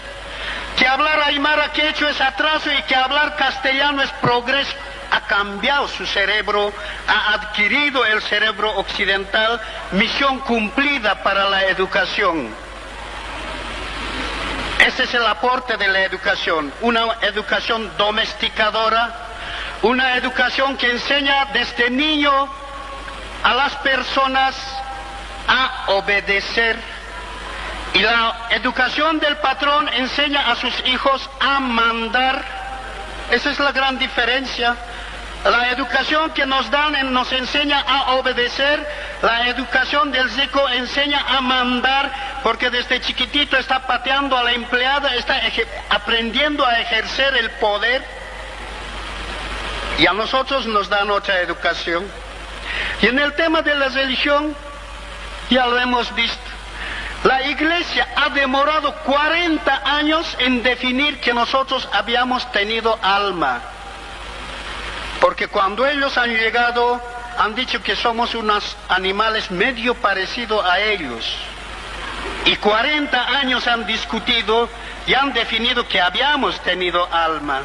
que hablar aymara quechua es atraso y que hablar castellano es progreso. Ha cambiado su cerebro, ha adquirido el cerebro occidental, misión cumplida para la educación. Ese es el aporte de la educación, una educación domesticadora, una educación que enseña desde niño a las personas a obedecer. Y la educación del patrón enseña a sus hijos a mandar. Esa es la gran diferencia. La educación que nos dan nos enseña a obedecer, la educación del rico enseña a mandar, porque desde chiquitito está pateando a la empleada, está aprendiendo a ejercer el poder, y a nosotros nos dan otra educación. Y en el tema de la religión, ya lo hemos visto, la Iglesia ha demorado 40 años en definir que nosotros habíamos tenido alma. Porque cuando ellos han llegado, han dicho que somos unos animales medio parecidos a ellos. Y 40 años han discutido y han definido que habíamos tenido alma.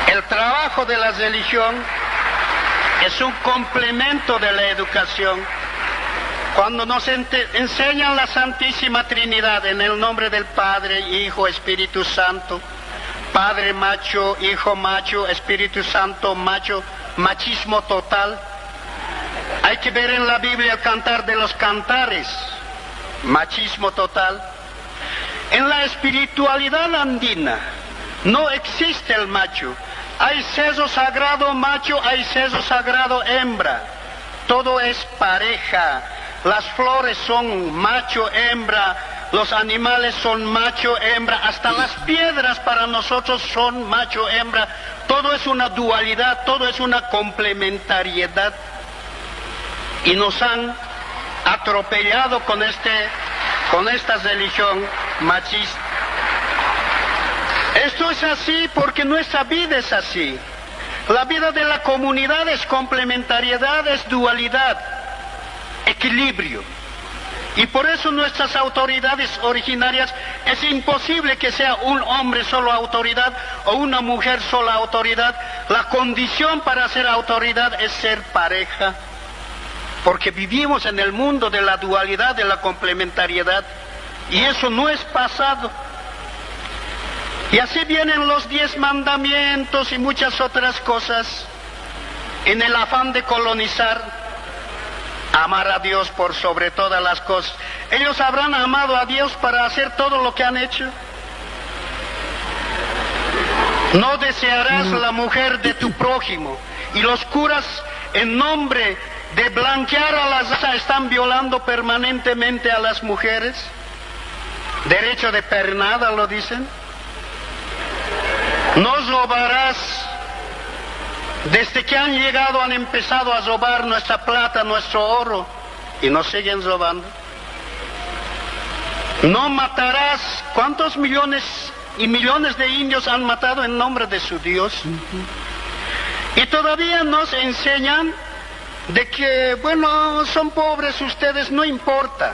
El trabajo de la religión es un complemento de la educación. Cuando nos enseñan la Santísima Trinidad en el nombre del Padre, Hijo, Espíritu Santo, Padre macho, Hijo macho, Espíritu Santo macho, machismo total. Hay que ver en la Biblia el Cantar de los Cantares, machismo total. En la espiritualidad andina no existe el macho. Hay sexo sagrado macho, hay sexo sagrado hembra. Todo es pareja. Las flores son macho, hembra. Los animales son macho, hembra, hasta las piedras para nosotros son macho, hembra. Todo es una dualidad, todo es una complementariedad. Y nos han atropellado con esta religión machista. Esto es así porque nuestra vida es así. La vida de la comunidad es complementariedad, es dualidad, equilibrio. Y por eso nuestras autoridades originarias es imposible que sea un hombre solo autoridad o una mujer sola autoridad. La condición para ser autoridad es ser pareja, porque vivimos en el mundo de la dualidad, de la complementariedad, y eso no es pasado. Y así vienen los 10 mandamientos y muchas otras cosas en el afán de colonizar. Amar a Dios por sobre todas las cosas. ¿Ellos habrán amado a Dios para hacer todo lo que han hecho? No desearás la mujer de tu prójimo. Y los curas, en nombre de blanquear a las razas, están violando permanentemente a las mujeres. Derecho de pernada, lo dicen. No robarás. Desde que han llegado han empezado a robar nuestra plata, nuestro oro, y nos siguen robando. No matarás. ¿Cuántos millones y millones de indios han matado en nombre de su Dios? Y todavía nos enseñan de que, bueno, son pobres ustedes, no importa,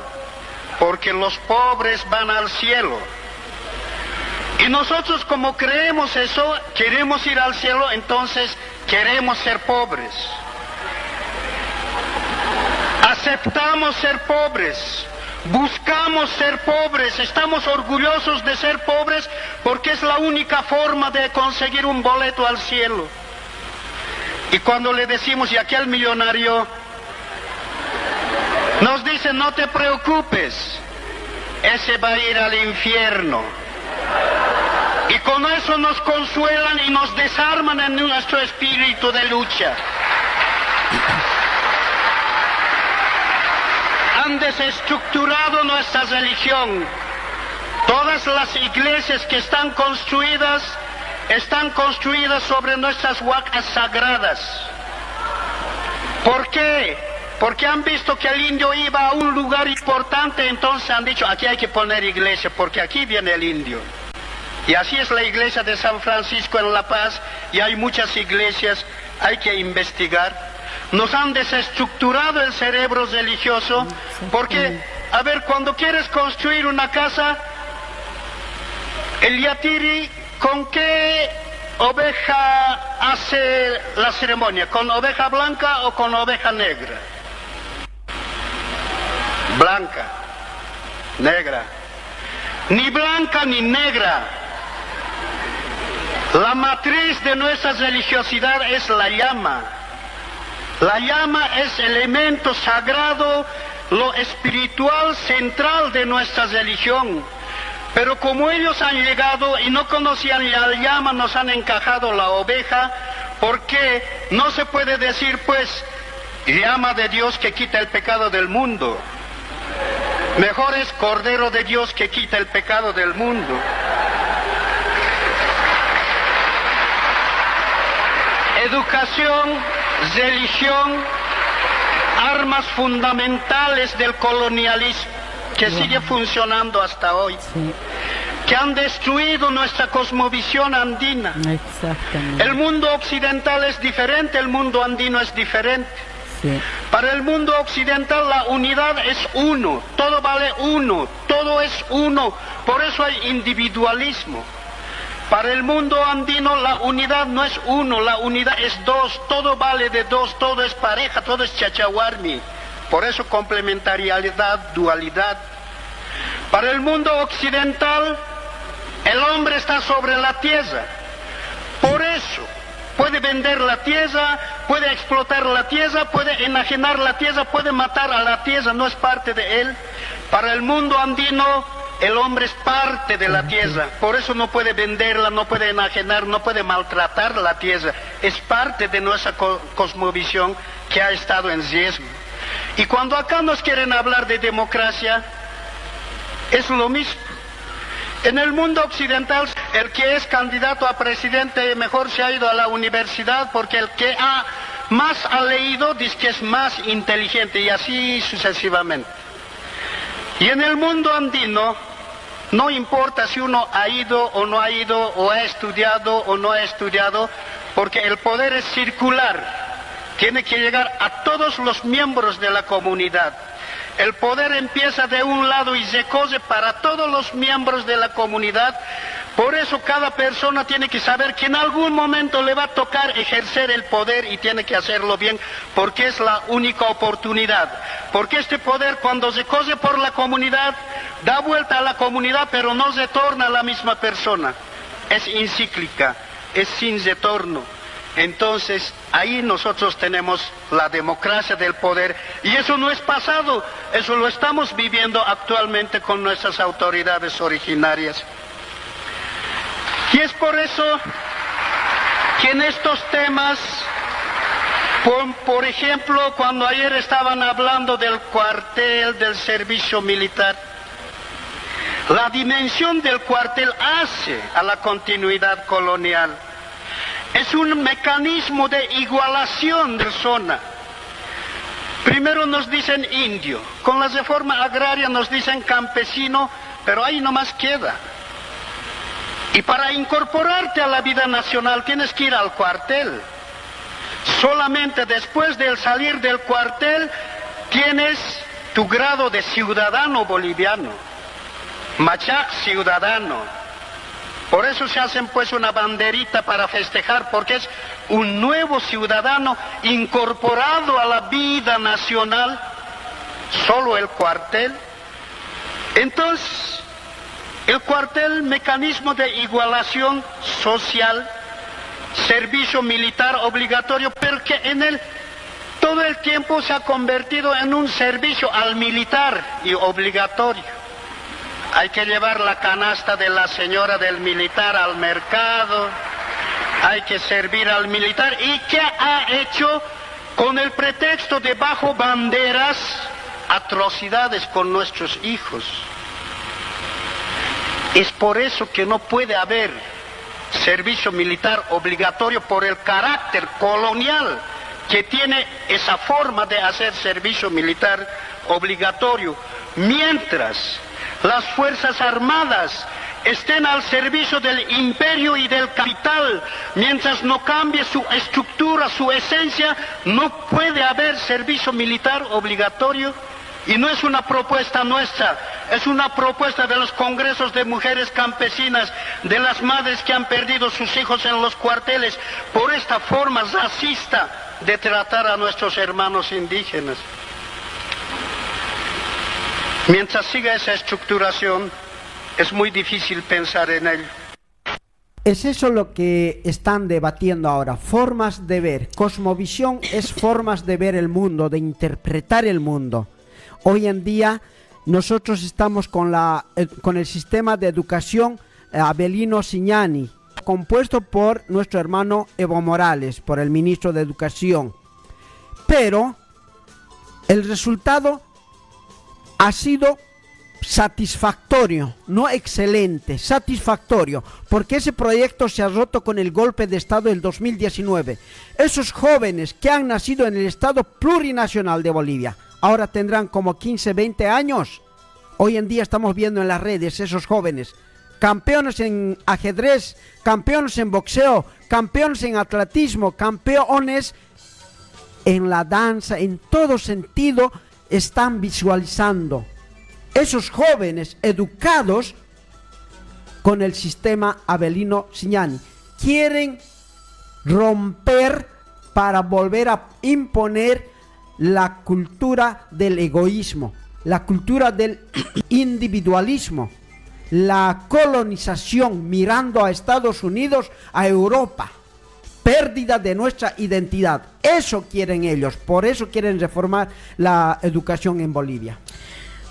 porque los pobres van al cielo. Y nosotros, como creemos eso, queremos ir al cielo, entonces queremos ser pobres. Aceptamos ser pobres, buscamos ser pobres, estamos orgullosos de ser pobres porque es la única forma de conseguir un boleto al cielo. Y cuando le decimos, y aquel millonario, nos dice, no te preocupes, ese va a ir al infierno. Y con eso nos consuelan y nos desarman en nuestro espíritu de lucha. Han desestructurado nuestra religión. Todas las iglesias que están construidas sobre nuestras huacas sagradas. ¿Por qué? Porque han visto que el indio iba a un lugar importante, entonces han dicho, aquí hay que poner iglesia, porque aquí viene el indio. Y así es la iglesia de San Francisco en La Paz, y hay muchas iglesias, hay que investigar. Nos han desestructurado el cerebro religioso, porque, a ver, cuando quieres construir una casa, el yatiri, ¿con qué oveja hace la ceremonia? ¿Con oveja blanca o con oveja negra? Blanca, negra. Ni blanca ni negra. La matriz de nuestra religiosidad es la llama. La llama es elemento sagrado, lo espiritual central de nuestra religión. Pero como ellos han llegado y no conocían la llama, nos han encajado la oveja, porque no se puede decir, pues, llama de Dios que quita el pecado del mundo. Mejor es Cordero de Dios que quita el pecado del mundo. Educación, religión, armas fundamentales del colonialismo, que sigue funcionando hasta hoy, que han destruido nuestra cosmovisión andina. Exactamente. El mundo occidental es diferente, el mundo andino es diferente. Sí. Para el mundo occidental la unidad es uno, todo vale uno, todo es uno, por eso hay individualismo. Para el mundo andino la unidad no es uno, la unidad es dos, todo vale de dos, todo es pareja, todo es chachahuarmi. Por eso complementariedad, dualidad. Para el mundo occidental, el hombre está sobre la tierra. Por eso puede vender la tierra, puede explotar la tierra, puede enajenar la tierra, puede matar a la tierra, no es parte de él. Para el mundo andino, el hombre es parte de la tierra, por eso no puede venderla, no puede enajenar, no puede maltratar la tierra. Es parte de nuestra cosmovisión que ha estado en riesgo. Y cuando acá nos quieren hablar de democracia, es lo mismo. En el mundo occidental, el que es candidato a presidente mejor se ha ido a la universidad, porque el que más ha leído dice que es más inteligente, y así sucesivamente. Y en el mundo andino, no importa si uno ha ido o no ha ido, o ha estudiado o no ha estudiado, porque el poder es circular. Tiene que llegar a todos los miembros de la comunidad. El poder empieza de un lado y se cose para todos los miembros de la comunidad. Por eso cada persona tiene que saber que en algún momento le va a tocar ejercer el poder, y tiene que hacerlo bien, porque es la única oportunidad. Porque este poder, cuando se cose por la comunidad, da vuelta a la comunidad, pero no retorna a la misma persona. Es incíclica, es sin retorno. Entonces, ahí nosotros tenemos la democracia del poder, y eso no es pasado, eso lo estamos viviendo actualmente con nuestras autoridades originarias. Y es por eso que en estos temas, por ejemplo, cuando ayer estaban hablando del cuartel, del servicio militar, la dimensión del cuartel hace a la continuidad colonial. Es un mecanismo de igualación de zona. Primero nos dicen indio, con la reforma agraria nos dicen campesino, pero ahí nomás queda. Y para incorporarte a la vida nacional tienes que ir al cuartel. Solamente después de salir del cuartel tienes tu grado de ciudadano boliviano. Machá, ciudadano. Por eso se hacen pues una banderita para festejar, porque es un nuevo ciudadano incorporado a la vida nacional. Solo el cuartel. Entonces, el cuartel, mecanismo de igualación social, servicio militar obligatorio, pero que en él todo el tiempo se ha convertido en un servicio al militar y obligatorio. Hay que llevar la canasta de la señora del militar al mercado, hay que servir al militar. ¿Y qué ha hecho? Con el pretexto de bajo banderas, atrocidades con nuestros hijos. Es por eso que no puede haber servicio militar obligatorio, por el carácter colonial que tiene esa forma de hacer servicio militar obligatorio. Mientras las Fuerzas Armadas estén al servicio del imperio y del capital. Mientras no cambie su estructura, su esencia, no puede haber servicio militar obligatorio. Y no es una propuesta nuestra, es una propuesta de los congresos de mujeres campesinas, de las madres que han perdido sus hijos en los cuarteles por esta forma racista de tratar a nuestros hermanos indígenas. Mientras siga esa estructuración, es muy difícil pensar en ello. Es eso lo que están debatiendo ahora, formas de ver. Cosmovisión es formas de ver el mundo, de interpretar el mundo. Hoy en día nosotros estamos con el sistema de educación Avelino Signani, compuesto por nuestro hermano Evo Morales, por el ministro de Educación. Pero el resultado ha sido satisfactorio, no excelente, satisfactorio, porque ese proyecto se ha roto con el golpe de Estado del 2019. Esos jóvenes que han nacido en el Estado plurinacional de Bolivia, ahora tendrán como 15, 20 años. Hoy en día estamos viendo en las redes esos jóvenes, campeones en ajedrez, campeones en boxeo, campeones en atletismo, campeones en la danza, en todo sentido están visualizando. Esos jóvenes educados con el sistema Avelino Signani quieren romper para volver a imponer la cultura del egoísmo, la cultura del individualismo, la colonización mirando a Estados Unidos, a Europa, pérdida de nuestra identidad. Eso quieren ellos, por eso quieren reformar la educación en Bolivia.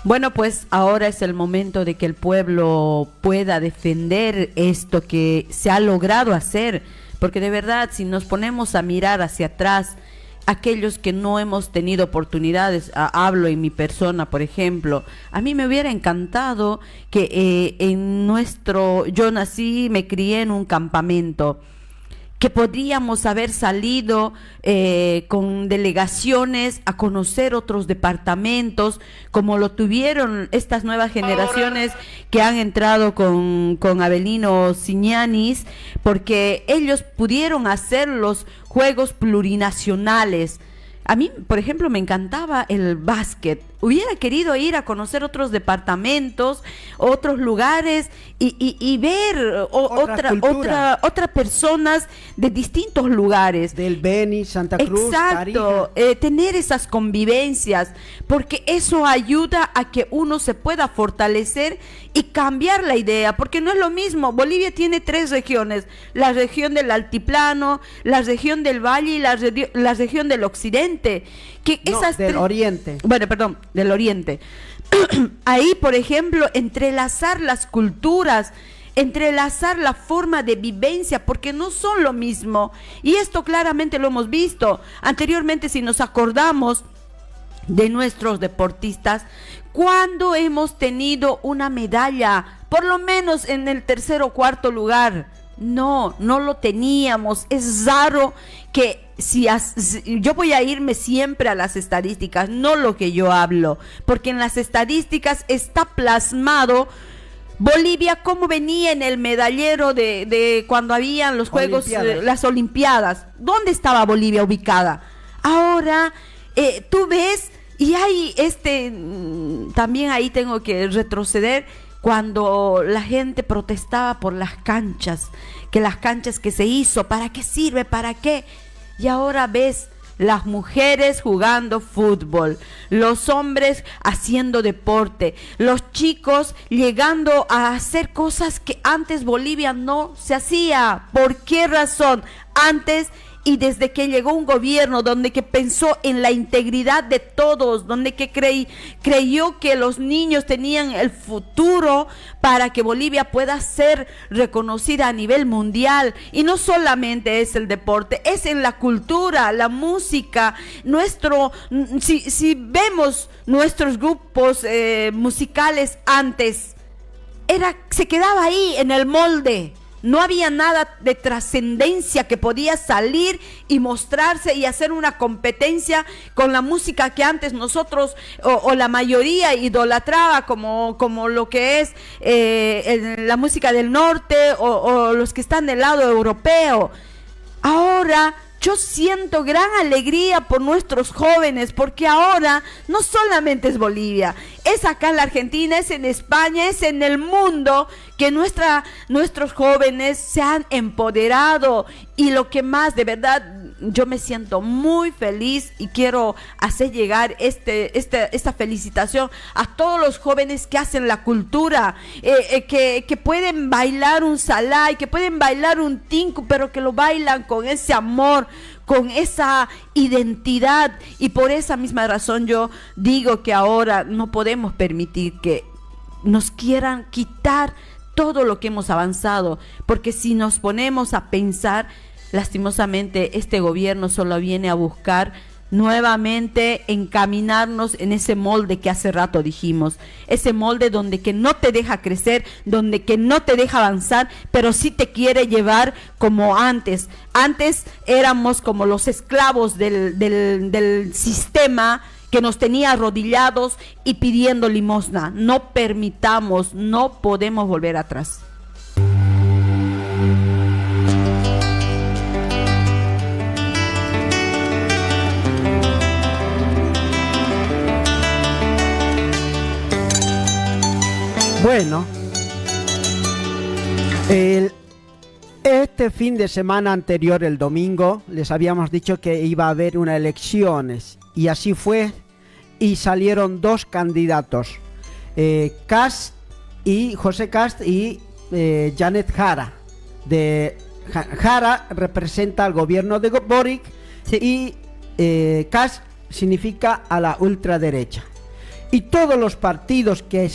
Bueno, pues ahora es el momento de que el pueblo pueda defender esto que se ha logrado hacer, porque de verdad, si nos ponemos a mirar hacia atrás, aquellos que no hemos tenido oportunidades, hablo en mi persona, por ejemplo, a mí me hubiera encantado que yo nací, me crié en un campamento, que podríamos haber salido con delegaciones a conocer otros departamentos, como lo tuvieron estas nuevas generaciones que han entrado con Avelino Signani, porque ellos pudieron hacer los juegos plurinacionales. A mí, por ejemplo, me encantaba el básquet. Hubiera querido ir a conocer otros departamentos, otros lugares y ver otras personas de distintos lugares. Del Beni, Santa Cruz, exacto, tener esas convivencias, porque eso ayuda a que uno se pueda fortalecer y cambiar la idea, porque no es lo mismo. Bolivia tiene 3 regiones: la región del altiplano, la región del valle y la región del occidente. Del oriente. Bueno, perdón, del oriente. Ahí, por ejemplo, entrelazar las culturas, entrelazar la forma de vivencia, porque no son lo mismo. Y esto claramente lo hemos visto. Anteriormente, si nos acordamos de nuestros deportistas, ¿cuándo hemos tenido una medalla? Por lo menos en el 3er o 4 lugar. No lo teníamos. Es raro que yo voy a irme siempre a las estadísticas, no lo que yo hablo, porque en las estadísticas está plasmado Bolivia cómo venía en el medallero de cuando habían los Juegos, las Olimpiadas. ¿Dónde estaba Bolivia ubicada? Ahora tú ves, y hay también ahí tengo que retroceder, cuando la gente protestaba por las canchas, que las canchas que se hizo, ¿para qué sirve? ¿Para qué? Y ahora ves las mujeres jugando fútbol, los hombres haciendo deporte, los chicos llegando a hacer cosas que antes Bolivia no se hacía. ¿Por qué razón? Antes, y desde que llegó un gobierno donde que pensó en la integridad de todos, donde que creyó que los niños tenían el futuro para que Bolivia pueda ser reconocida a nivel mundial. Y no solamente es el deporte, es en la cultura, la música. Si vemos nuestros grupos musicales antes, se quedaba ahí en el molde. no había nada de trascendencia que podía salir y mostrarse y hacer una competencia con la música que antes nosotros o la mayoría idolatraba como lo que es la música del norte o los que están del lado europeo. Ahora yo siento gran alegría por nuestros jóvenes, porque ahora no solamente es Bolivia, es acá en la Argentina, es en España, es en el mundo que nuestros jóvenes se han empoderado. Y lo que más, de verdad, yo me siento muy feliz y quiero hacer llegar esta felicitación a todos los jóvenes que hacen la cultura, que pueden bailar un salay, que pueden bailar un tinku, pero que lo bailan con ese amor, con esa identidad. Y por esa misma razón yo digo que ahora no podemos permitir que nos quieran quitar todo lo que hemos avanzado, porque si nos ponemos a pensar, lastimosamente este gobierno solo viene a buscar nuevamente encaminarnos en ese molde que hace rato dijimos, ese molde donde que no te deja crecer, donde que no te deja avanzar, pero sí te quiere llevar como antes. Antes éramos como los esclavos del sistema que nos tenía arrodillados y pidiendo limosna. No permitamos, no podemos volver atrás. Bueno, este fin de semana anterior, el domingo, les habíamos dicho que iba a haber unas elecciones, y así fue, y salieron dos candidatos, José Kast y Janet Jara. Jara representa al gobierno de Boric, sí, y Kast significa a la ultraderecha. Y todos los partidos que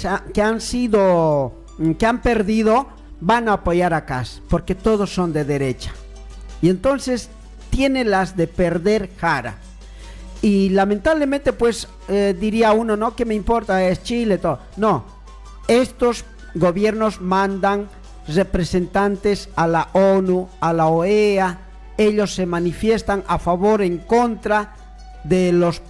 han perdido van a apoyar a Kast, porque todos son de derecha. Y entonces tiene las de perder Jara. Y lamentablemente, pues diría uno, no, que me importa, es Chile, todo. No, estos gobiernos mandan representantes a la ONU, a la OEA. Ellos se manifiestan a favor, en contra de los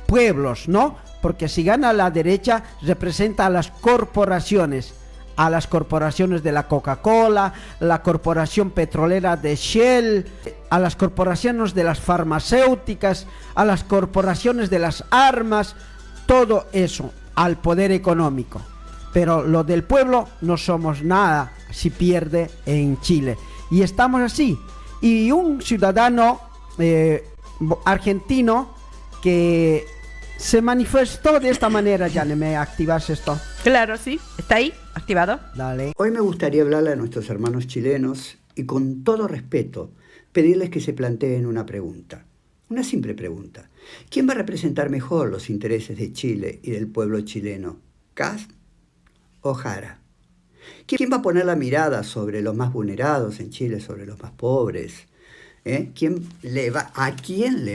pueblos, ¿no? Porque si gana la derecha, representa a las corporaciones de la Coca-Cola, la corporación petrolera de Shell, a las corporaciones de las farmacéuticas, a las corporaciones de las armas, todo eso, al poder económico. Pero lo del pueblo no somos nada si pierde en Chile. Y estamos así. Y un ciudadano argentino que se manifestó de esta manera. Ya me activas esto. Claro, sí, está ahí, activado. Dale. Hoy me gustaría hablarle a nuestros hermanos chilenos y con todo respeto pedirles que se planteen una pregunta, una simple pregunta. ¿Quién va a representar mejor los intereses de Chile y del pueblo chileno? ¿Kast o Jara? ¿Quién va a poner la mirada sobre los más vulnerados en Chile, sobre los más pobres? ¿A quién le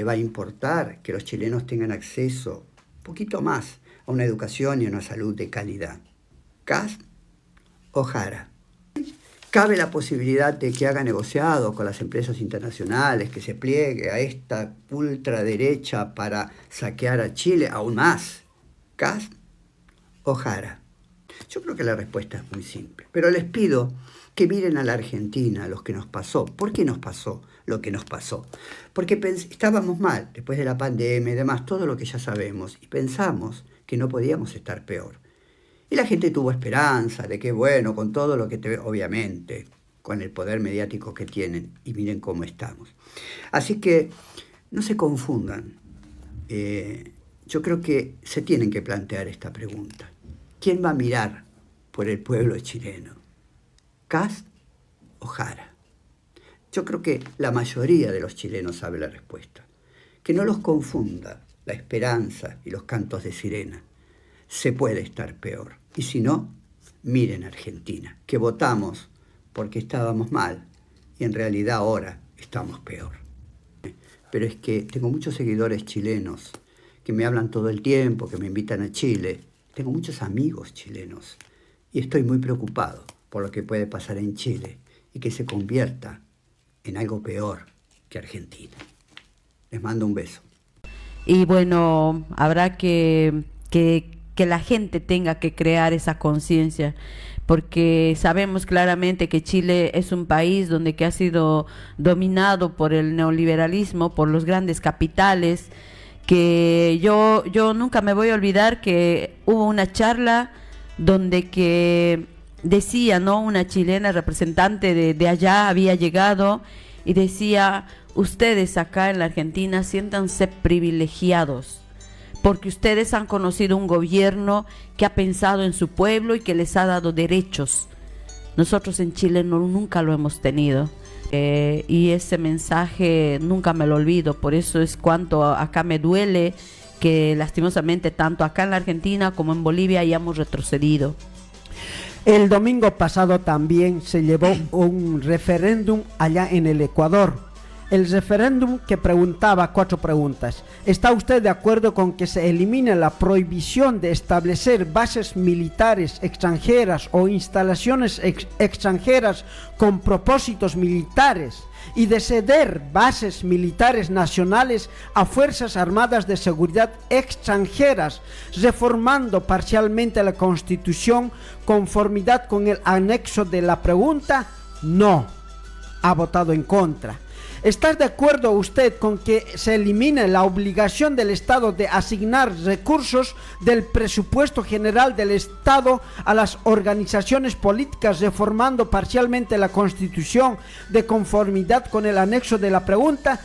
va a importar que los chilenos tengan acceso un poquito más a una educación y a una salud de calidad? ¿Kast o Jara? ¿Cabe la posibilidad de que haga negociado con las empresas internacionales, que se pliegue a esta ultraderecha para saquear a Chile aún más? ¿Kast o Jara? Yo creo que la respuesta es muy simple, pero les pido que miren a la Argentina, lo que nos pasó. ¿Por qué nos pasó lo que nos pasó? Porque estábamos mal después de la pandemia y demás, todo lo que ya sabemos, y pensamos que no podíamos estar peor. Y la gente tuvo esperanza de que, bueno, con todo lo que obviamente, con el poder mediático que tienen, y miren cómo estamos. Así que no se confundan. Yo creo que se tienen que plantear esta pregunta. ¿Quién va a mirar por el pueblo chileno? ¿Kast o Jara? Yo creo que la mayoría de los chilenos sabe la respuesta. Que no los confunda la esperanza y los cantos de sirena. Se puede estar peor. Y si no, miren Argentina, que votamos porque estábamos mal y en realidad ahora estamos peor. Pero es que tengo muchos seguidores chilenos que me hablan todo el tiempo, que me invitan a Chile. Tengo muchos amigos chilenos y estoy muy preocupado por lo que puede pasar en Chile y que se convierta en algo peor que Argentina. Les mando un beso. Y bueno, habrá que la gente tenga que crear esa conciencia, porque sabemos claramente que Chile es un país que ha sido dominado por el neoliberalismo, por los grandes capitales, que yo nunca me voy a olvidar que hubo una charla donde que decía, ¿no?, una chilena representante de allá había llegado y decía: ustedes acá en la Argentina siéntanse privilegiados, porque ustedes han conocido un gobierno que ha pensado en su pueblo y que les ha dado derechos. Nosotros en Chile nunca lo hemos tenido. Y ese mensaje nunca me lo olvido. Por eso es cuanto acá me duele que lastimosamente tanto acá en la Argentina como en Bolivia hayamos retrocedido. El domingo pasado también se llevó un referéndum allá en el Ecuador. El referéndum que preguntaba 4 preguntas. ¿Está usted de acuerdo con que se elimine la prohibición de establecer bases militares extranjeras o instalaciones extranjeras con propósitos militares y de ceder bases militares nacionales a fuerzas armadas de seguridad extranjeras, reformando parcialmente la Constitución conformidad con el anexo de la pregunta? No. Ha votado en contra. ¿Está de acuerdo usted con que se elimine la obligación del Estado de asignar recursos del presupuesto general del Estado a las organizaciones políticas, reformando parcialmente la Constitución de conformidad con el anexo de la pregunta?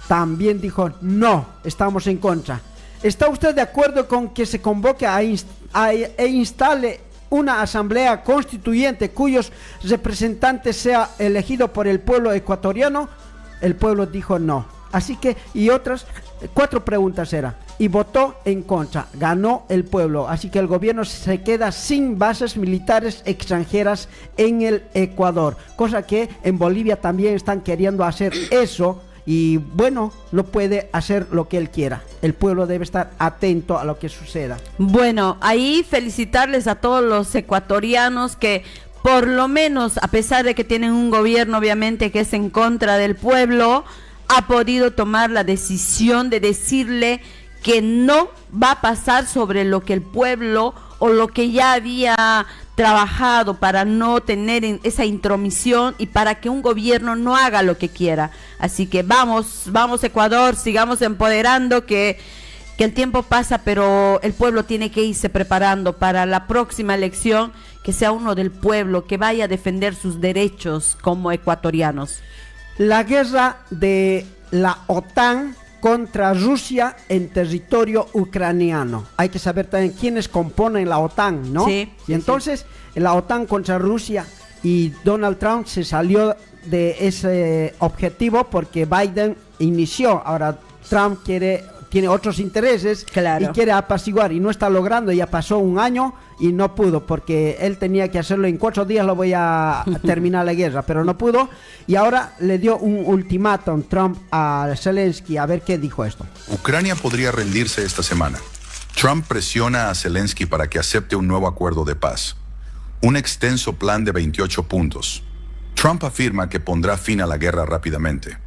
También dijo no, estamos en contra. ¿Está usted de acuerdo con que se convoque e instale una asamblea constituyente cuyos representantes sea elegido por el pueblo ecuatoriano? El pueblo dijo no. Así que, y otras 4 preguntas era, y votó en contra, ganó el pueblo. Así que el gobierno se queda sin bases militares extranjeras en el Ecuador, cosa que en Bolivia también están queriendo hacer eso. Y bueno, no puede hacer lo que él quiera. El pueblo debe estar atento a lo que suceda. Bueno, ahí felicitarles a todos los ecuatorianos que por lo menos, a pesar de que tienen un gobierno obviamente que es en contra del pueblo, ha podido tomar la decisión de decirle que no va a pasar sobre lo que el pueblo o lo que ya había trabajado para no tener esa intromisión y para que un gobierno no haga lo que quiera. Así que vamos Ecuador, sigamos empoderando, que el tiempo pasa, pero el pueblo tiene que irse preparando para la próxima elección, que sea uno del pueblo, que vaya a defender sus derechos como ecuatorianos. La guerra de la OTAN contra Rusia en territorio ucraniano. Hay que saber también quiénes componen la OTAN, ¿no? Sí. Y entonces, la OTAN contra Rusia, y Donald Trump se salió de ese objetivo porque Biden inició. Ahora Trump tiene otros intereses, claro, y quiere apaciguar y no está logrando. Ya pasó un año y no pudo, porque él tenía que hacerlo en 4 días, lo voy a terminar la guerra, pero no pudo. Y ahora le dio un ultimátum Trump a Zelensky. A ver qué dijo esto. Ucrania podría rendirse esta semana. Trump presiona a Zelensky para que acepte un nuevo acuerdo de paz, un extenso plan de 28 puntos. Trump afirma que pondrá fin a la guerra rápidamente.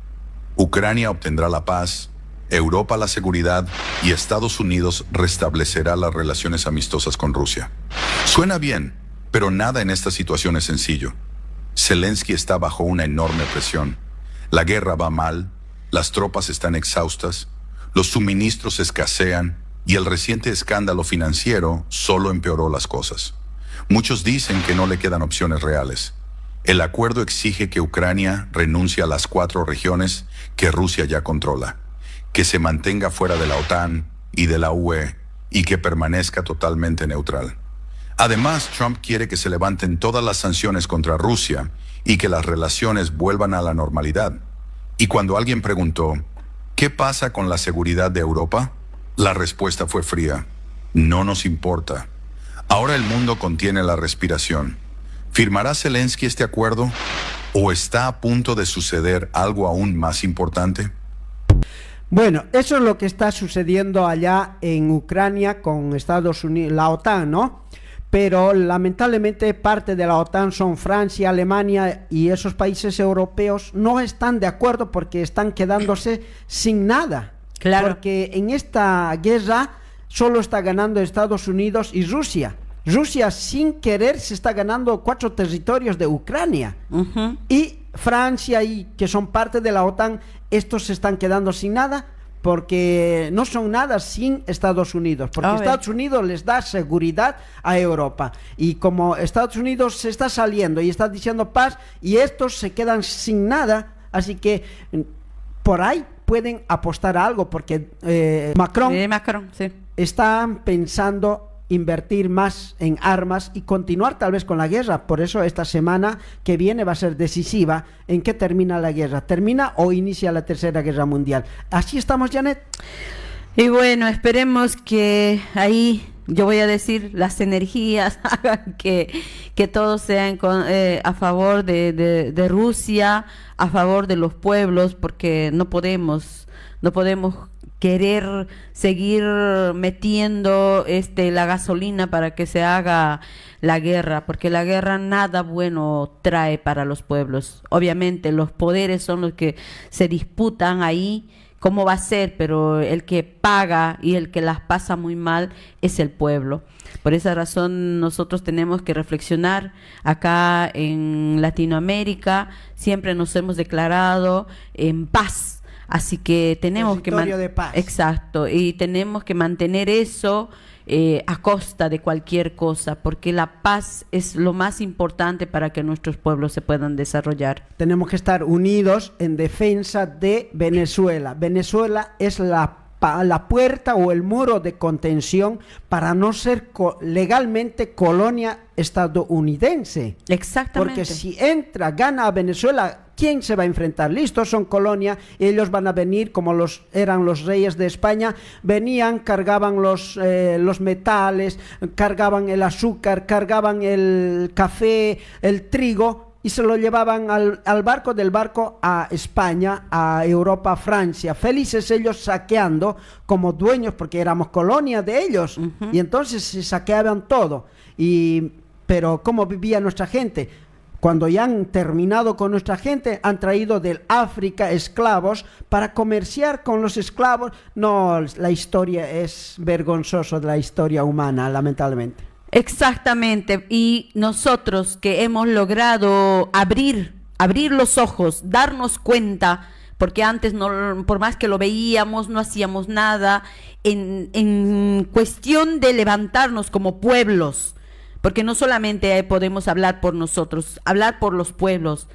Ucrania obtendrá la paz, Europa la seguridad y Estados Unidos restablecerá las relaciones amistosas con Rusia. Suena bien, pero nada en esta situación es sencillo. Zelensky está bajo una enorme presión. La guerra va mal, las tropas están exhaustas, los suministros escasean y el reciente escándalo financiero solo empeoró las cosas. Muchos dicen que no le quedan opciones reales. El acuerdo exige que Ucrania renuncie a las 4 regiones que Rusia ya controla, que se mantenga fuera de la OTAN y de la UE y que permanezca totalmente neutral. Además, Trump quiere que se levanten todas las sanciones contra Rusia y que las relaciones vuelvan a la normalidad. Y cuando alguien preguntó, ¿qué pasa con la seguridad de Europa?, la respuesta fue fría: no nos importa. Ahora el mundo contiene la respiración. ¿Firmará Zelensky este acuerdo? ¿O está a punto de suceder algo aún más importante? Bueno, eso es lo que está sucediendo allá en Ucrania con Estados Unidos, la OTAN, ¿no? pero lamentablemente parte de la OTAN son Francia, Alemania y esos países europeos no están de acuerdo porque están quedándose sin nada. Claro. Porque en esta guerra solo está ganando Estados Unidos y Rusia. Rusia sin querer se está ganando 4 territorios de Ucrania. Y Francia, y que son parte de la OTAN, estos se están quedando sin nada porque no son nada sin Estados Unidos, porque Estados Unidos les da seguridad a Europa, y como Estados Unidos se está saliendo y está diciendo paz, y estos se quedan sin nada, así que por ahí pueden apostar a algo, porque Macron sí, está pensando invertir más en armas y continuar tal vez con la guerra. Por eso esta semana que viene va a ser decisiva en qué termina la guerra. ¿Termina o inicia la Tercera Guerra Mundial? Así estamos, Janet. Y bueno, esperemos que ahí, yo voy a decir, las energías hagan que todos sean a favor de Rusia, a favor de los pueblos, porque no podemos querer seguir metiendo la gasolina para que se haga la guerra, porque la guerra nada bueno trae para los pueblos. Obviamente los poderes son los que se disputan ahí cómo va a ser, pero el que paga y el que las pasa muy mal es el pueblo. Por esa razón nosotros tenemos que reflexionar. Acá en Latinoamérica siempre nos hemos declarado en paz. Así que tenemos de paz. Exacto, y tenemos que mantener eso a costa de cualquier cosa, porque la paz es lo más importante para que nuestros pueblos se puedan desarrollar. Tenemos que estar unidos en defensa de Venezuela. Venezuela es la puerta o el muro de contención para no ser legalmente colonia estadounidense. Exactamente. Porque si gana a Venezuela, ¿quién se va a enfrentar? Listo, son colonia, ellos van a venir como eran los reyes de España, venían, cargaban los metales, cargaban el azúcar, cargaban el café, el trigo, y se lo llevaban al barco, del barco a España, a Europa, a Francia, felices ellos saqueando como dueños, porque éramos colonia de ellos, y entonces se saqueaban todo. Pero ¿cómo vivía nuestra gente? Cuando ya han terminado con nuestra gente, han traído del África esclavos para comerciar con los esclavos. No, la historia es vergonzosa de la historia humana, lamentablemente. Exactamente, y nosotros que hemos logrado abrir los ojos, darnos cuenta, porque antes por más que lo veíamos, no hacíamos nada, en cuestión de levantarnos como pueblos, porque no solamente podemos hablar por nosotros, hablar por los pueblos.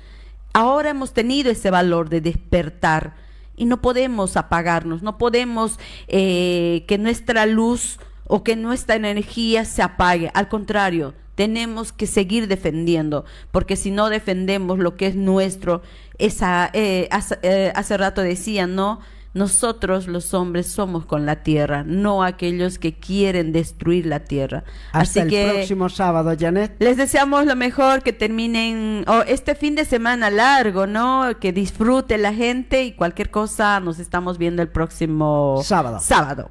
Ahora hemos tenido ese valor de despertar y no podemos apagarnos, no podemos que nuestra luz o que nuestra energía se apague. Al contrario, tenemos que seguir defendiendo, porque si no defendemos lo que es nuestro, hace rato decían, ¿no? Nosotros los hombres somos con la tierra, no aquellos que quieren destruir la tierra. Hasta Así el próximo sábado, Janet. Les deseamos lo mejor, que terminen este fin de semana largo, ¿no? Que disfrute la gente, y cualquier cosa nos estamos viendo el próximo sábado.